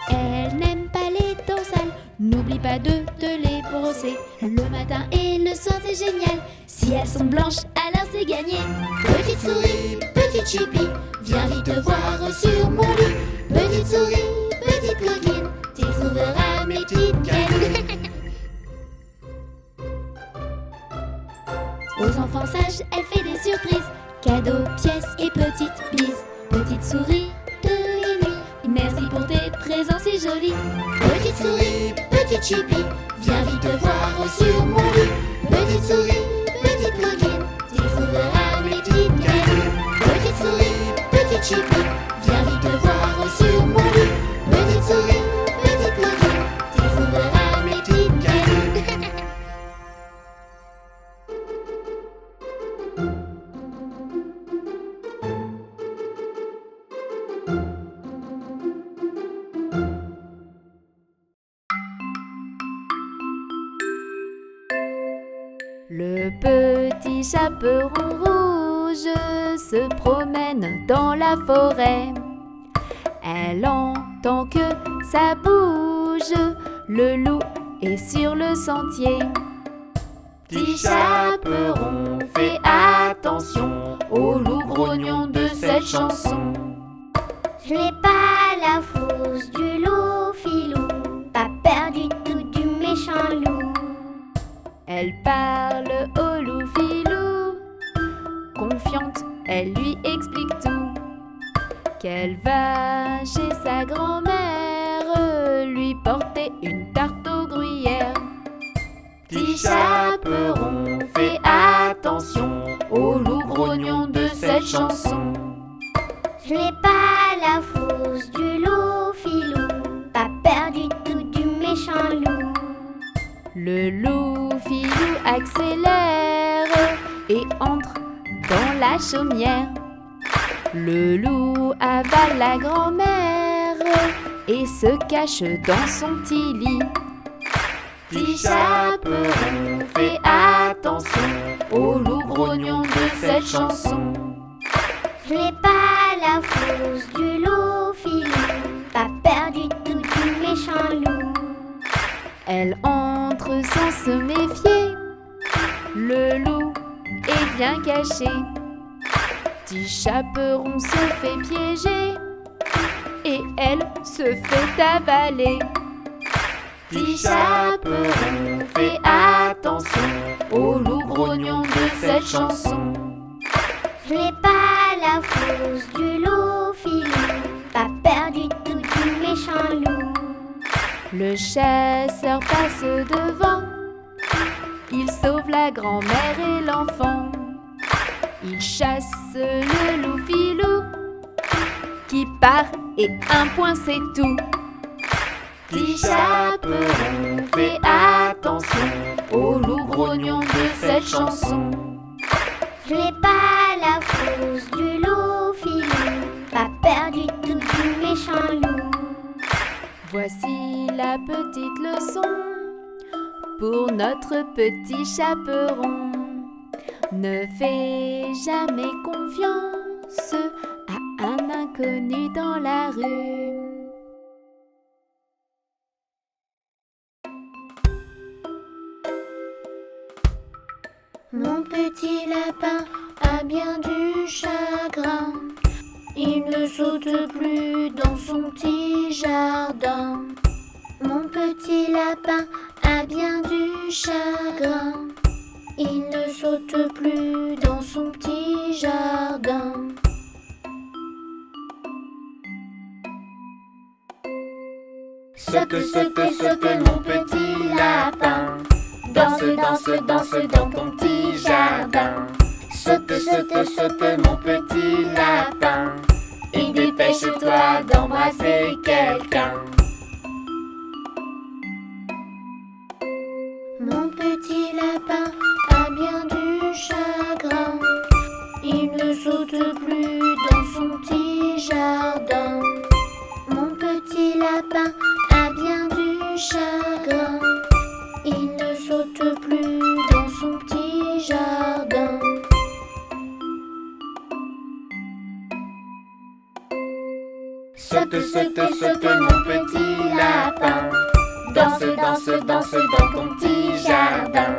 Elle n'aime pas les dents sales, n'oublie pas de te les brosser le matin et le soir, c'est génial. Si elles sont blanches, alors c'est gagné. Petite souris, petite chipie, viens vite te voir sur mon lit. Petite souris, petite coquine, tu trouveras mes petites canines. Aux enfants sages, elle fait des surprises, cadeaux, pièces et petites bises. Petite souris de nuit, merci pour tes présents, c'est joli. Petite souris, petite chipie, viens vite te voir sur mon lit. Petite souris, petite coquine, tu trouveras mes petites canines. Petite souris, petite chipie, viens vite te voir sur mon lit. Petite souris, petite coquine, tu trouveras Le petit chaperon rouge se promène dans la forêt. Elle entend que ça bouge, le loup est sur le sentier. Petit chaperon, fais attention au loup grognon de cette chanson. Je n'ai pas la fausse du loup filou, pas peur du tout du méchant loup. Elle parle au loup filou, confiante, elle lui explique tout. Qu'elle va chez sa grand-mère lui porter une tarte aux gruyères. Petit chaperon, fais attention au loup grognon de cette chanson. Je n'ai pas la fausse du loup filou, pas peur du tout du méchant loup. Le loup filou accélère et entre dans la chaumière. Le loup avale la grand-mère et se cache dans son petit lit. Petit chaperon, fais attention au loup grognon de cette chanson. Je n'ai pas la fausse du loup filou, pas peur du tout du méchant loup. Elle entre sans se méfier, le loup est bien caché. Petit chaperon se fait piéger et elle se fait avaler. Petit chaperon, fais attention au loup grognon de cette chanson. Je n'ai pas la fausse du loup filou, pas peur du tout du méchant loup. Le chasseur passe devant, il sauve la grand-mère et l'enfant. Il chasse le loup filou qui part et un point c'est tout. Petit chaperon, fais attention au loup grognon de cette chanson. Je n'ai pas la fausse du loup filou, pas peur du tout du méchant loup. Voici la petite leçon pour notre petit chaperon. Ne fais jamais confiance à un inconnu dans la rue. Mon petit lapin a bien du chagrin. Il ne saute plus dans son petit jardin. Mon petit lapin a bien du chagrin. Il ne saute plus dans son petit jardin. Saute, saute, saute mon petit lapin. Danse, danse, danse dans ton petit jardin. Saute, saute, saute mon petit lapin. Et dépêche-toi d'embrasser quelqu'un. Mon petit lapin a bien du chagrin. Il ne saute plus dans son petit jardin. Mon petit lapin a bien du chagrin. Il ne saute plus dans son petit jardin. Saute, saute, saute mon petit lapin. Danse, danse, danse dans ton petit jardin.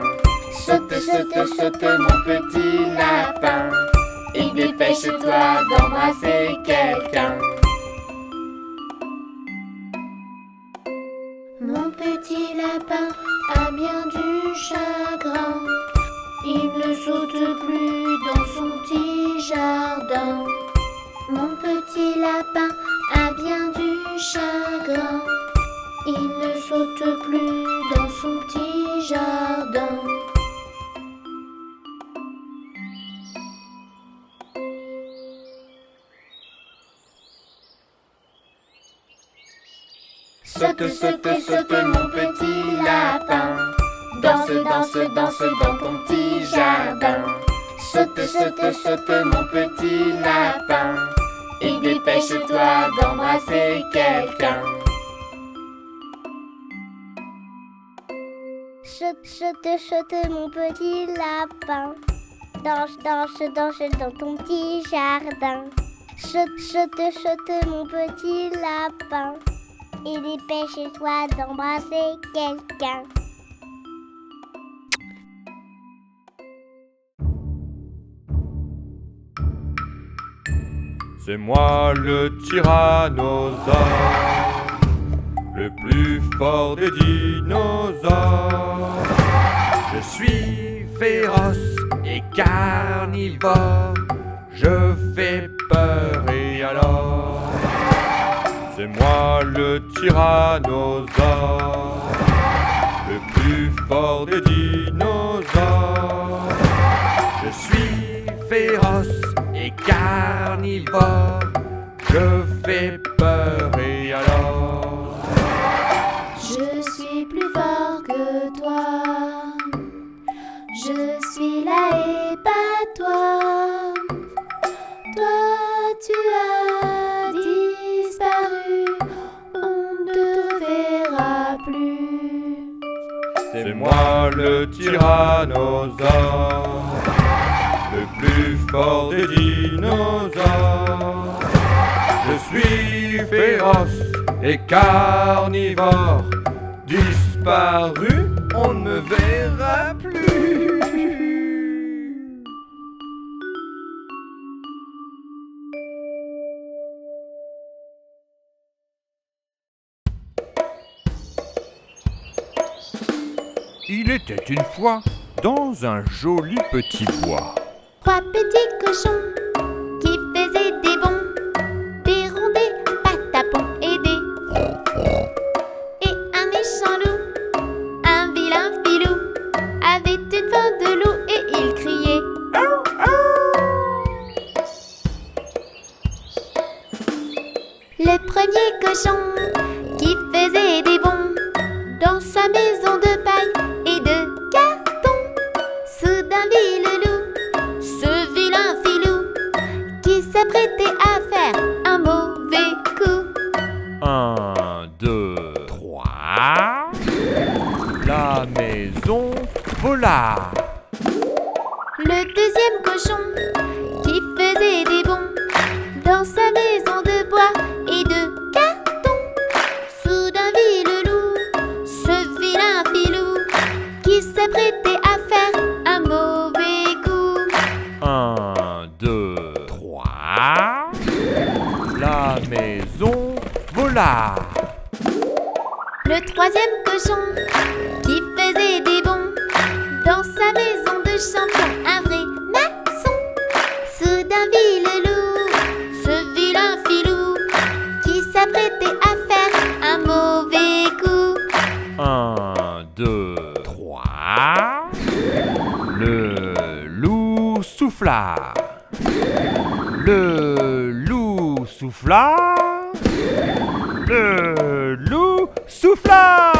Saute, saute, saute mon petit lapin. Et dépêche-toi d'embrasser quelqu'un. Mon petit lapin a bien du chagrin. Il ne saute plus dans son petit jardin. Mon petit lapin a bien du chagrin. Il ne saute plus dans son petit jardin. Saute, saute, saute mon petit lapin. Danse, danse, danse dans ton petit jardin. Saute, saute, saute mon petit lapin. Et dépêche-toi d'embrasser quelqu'un. Saute, mon petit lapin. Danse dans ton petit jardin. Saute, mon petit lapin. Et dépêche-toi d'embrasser quelqu'un. C'est moi le tyrannosaure, le plus fort des dinosaures. Je suis féroce et carnivore, je fais peur et alors. C'est moi le tyrannosaure, le plus fort des dinosaures. Je suis féroce et carnivore, je fais peur et alors. Je suis plus fort que toi. Je suis là et pas toi. Toi, tu as disparu. On ne te verra plus. C'est moi le tyrannosaure, le plus fort des dinosaures. Je suis féroce et carnivore, disparu, on ne me verra plus. Il était une fois dans un joli petit bois. 3 petits cochons qui faisaient des bonds, des rondés, patapons et des. Et un méchant loup, un vilain filou, avait une faim de loup et il criait. Le premier cochon qui faisait des bonds dans sa maison de paille et de carton, soudain vit le loup, ce vilain filou, qui s'apprêtait à faire un mauvais coup. 1, 2, 3. La maison vola. Le deuxième cochon qui faisait des bonds dans sa maison de bois et de carton, soudain vit le loup, ce vilain filou, qui s'apprêtait à faire un mauvais coup. 1, 2, 3. La maison vola. Le troisième cochon qui faisait des bonds dans sa maison de champion, un vrai maçon, soudain vit le loup, ce vilain filou, qui s'apprêtait à faire un mauvais coup. 1, 2, 3. Le loup souffla. Le loup souffla. Le loup souffla.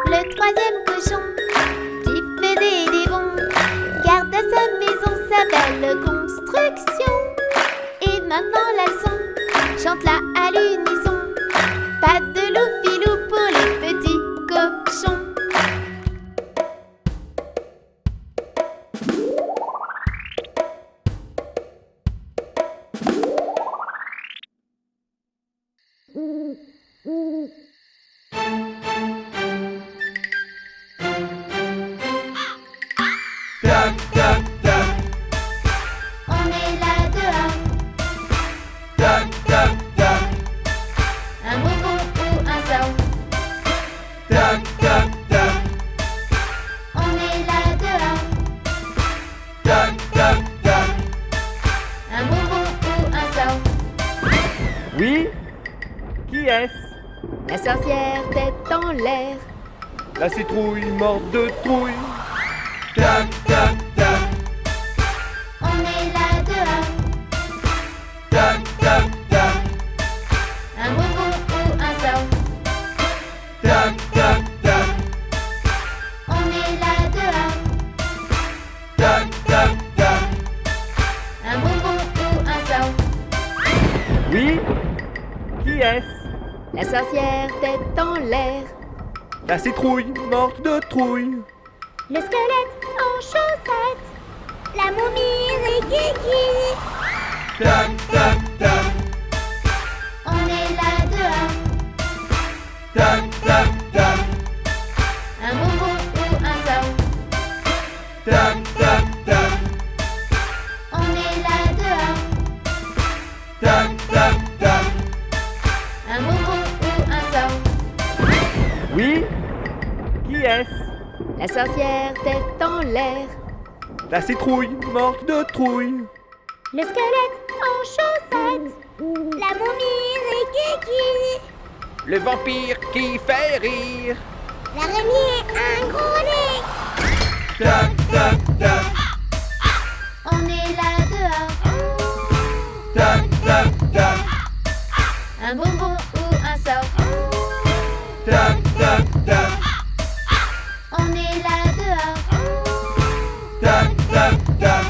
Le troisième cochon qui faisait des bonds garda sa maison, sa belle construction. Et maintenant la leçon chante-la à l'unisson. Pas de loup filou pour les petits cochons. Tac, tac, tac. On est là dehors, Tac, tac, tac. un bonbon ou un sort. Tac, tac, tac. On est là dehors, Tac, tac, tac. un bonbon ou un sort. Oui? Qui est-ce? La sorcière tête en l'air. La citrouille morte de trouille. Tac, tac, tac. On est là dehors, Tac, tac, tac. un bonbon ou un sort. Tac, tac, tac. On est là dehors, Tac, tac, tac. un bonbon ou un sort. Oui? Qui est-ce? La sorcière tête en l'air. La citrouille morte de trouille. Le squelette en chaussettes. La momie rikiki. Tac, tac, tac, On est là dehors. tac, tac, tac, Un bonbon ou un sort. tac, tac, tac, On est là dehors. tac, tac, tac. Un bonbon ou un sort. Oui? Qui est-ce? La sorcière tête en l'air. La citrouille morte de trouille. Le squelette en chaussettes. La momie rikiki. Le vampire qui fait rire. L'araignée un gros nez. Tac, tac, tac, On est là dehors. tac, tac, tac, Un bonbon ou un sort. tac, tac, tac, On est là dehors. tac, tac, tac.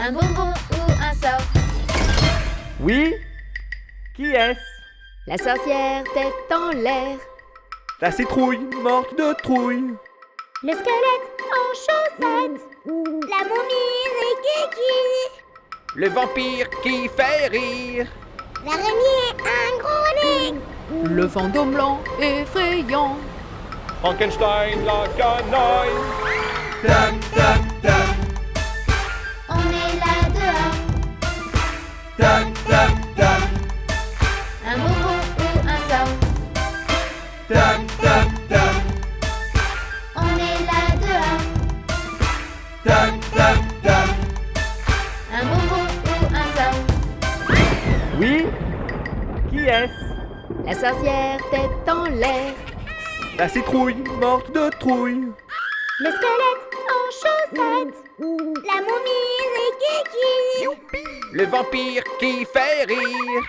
Un bonbon ou un sort. Oui? Qui est-ce? La sorcière tête en l'air. La citrouille morte de trouille. Le squelette en chaussettes. La momie rikiki. Le vampire qui fait rire. L'araignée un gros nez. Le fantôme blanc effrayant. Frankenstein la canaille. Tac, tac, tac, On est là dehors. tac, tac, tac, Un bonbon ou un sort. tac, tac, tac, On est là dehors. tac, tac, tac. Un bonbon ou un sort. Oui? Qui est-ce? La sorcière tête en l'air. La citrouille morte de trouille. Le squelette en chaussettes. La momie rikiki. Le vampire qui fait rire.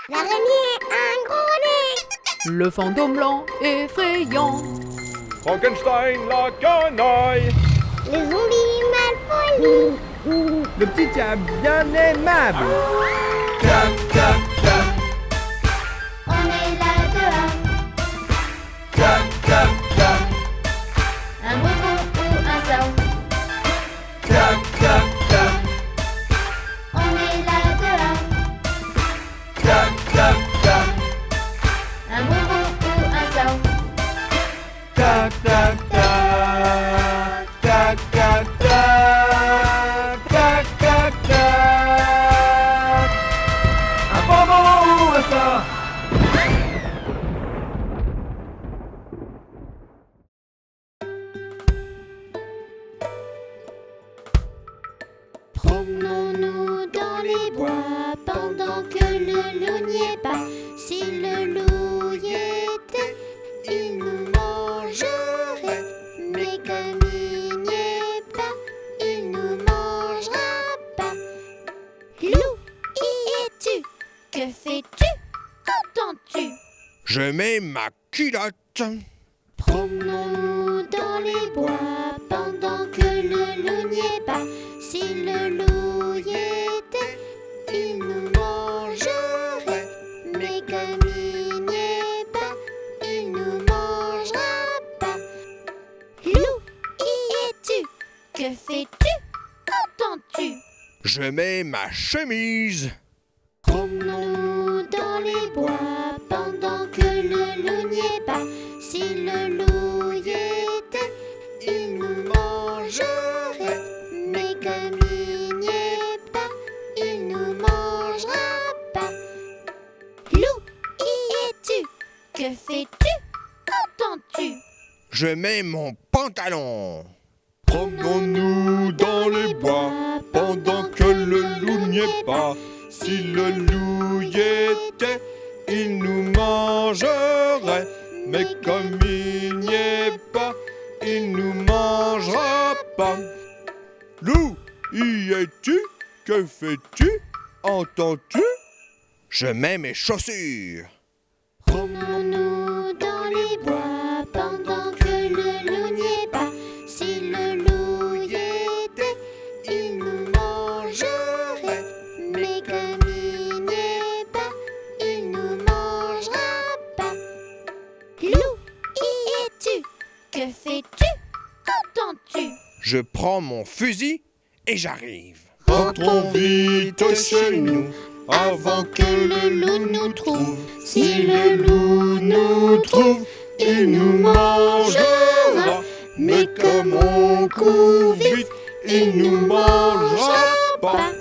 L'araignée un gros nez. Le fantôme blanc effrayant. Frankenstein la canaille. Les zombies mal polis. Le petit diable bien aimable. Tac, tac, tac, On est là dehors. tac, tac, tac, Un bonbon ou un sort. tac, tac, tac, On est là dehors. tac, tac, tac, Un bonbon ou un sort. tac, tac, tac, tac, tac, tac, tac, tac, tac. Un bonbon ou un sort. Promenons-nous dans les bois pendant que le loup n'y est pas. Si le loup y était, il nous mangerait. Mais comme il n'y est pas, il nous mangera pas. Loup, y es-tu? Que fais-tu? Entends-tu? Je mets ma culotte. Promenons-nous dans les bois pendant que le loup n'y est pas. Si le loup y était, il nous mangerait. Mais comme il n'y est pas, il nous mangera pas. Loup, y es-tu? Que fais-tu? Entends-tu? Je mets ma chemise. Promenons-nous dans les bois pendant que le loup n'y est pas. Si le loup y était, il nous mangerait. Mais comme il n'y est pas, il nous mangera pas. Loup, y es-tu? Que fais-tu? Entends-tu? Je mets mon pantalon. Promenons-nous dans les bois pendant que le loup n'y est pas. Si le loup y était, il nous mangerait. Mais comme il n'y est pas, il nous mangera pas. Loup, y es-tu? Que fais-tu? Entends-tu? Je mets mes chaussures. Promenons-nous dans les bois pendant que le loup n'y est pas. Si le loup y était, il nous mangerait. Mais comme il n'y est pas, il nous mangera pas. Loup, y Entends-tu? Je prends mon fusil et j'arrive. Rentrons vite chez nous, avant que le loup nous trouve. Si le loup nous trouve, il nous mangera. Mais comme on court vite, il nous mangera pas.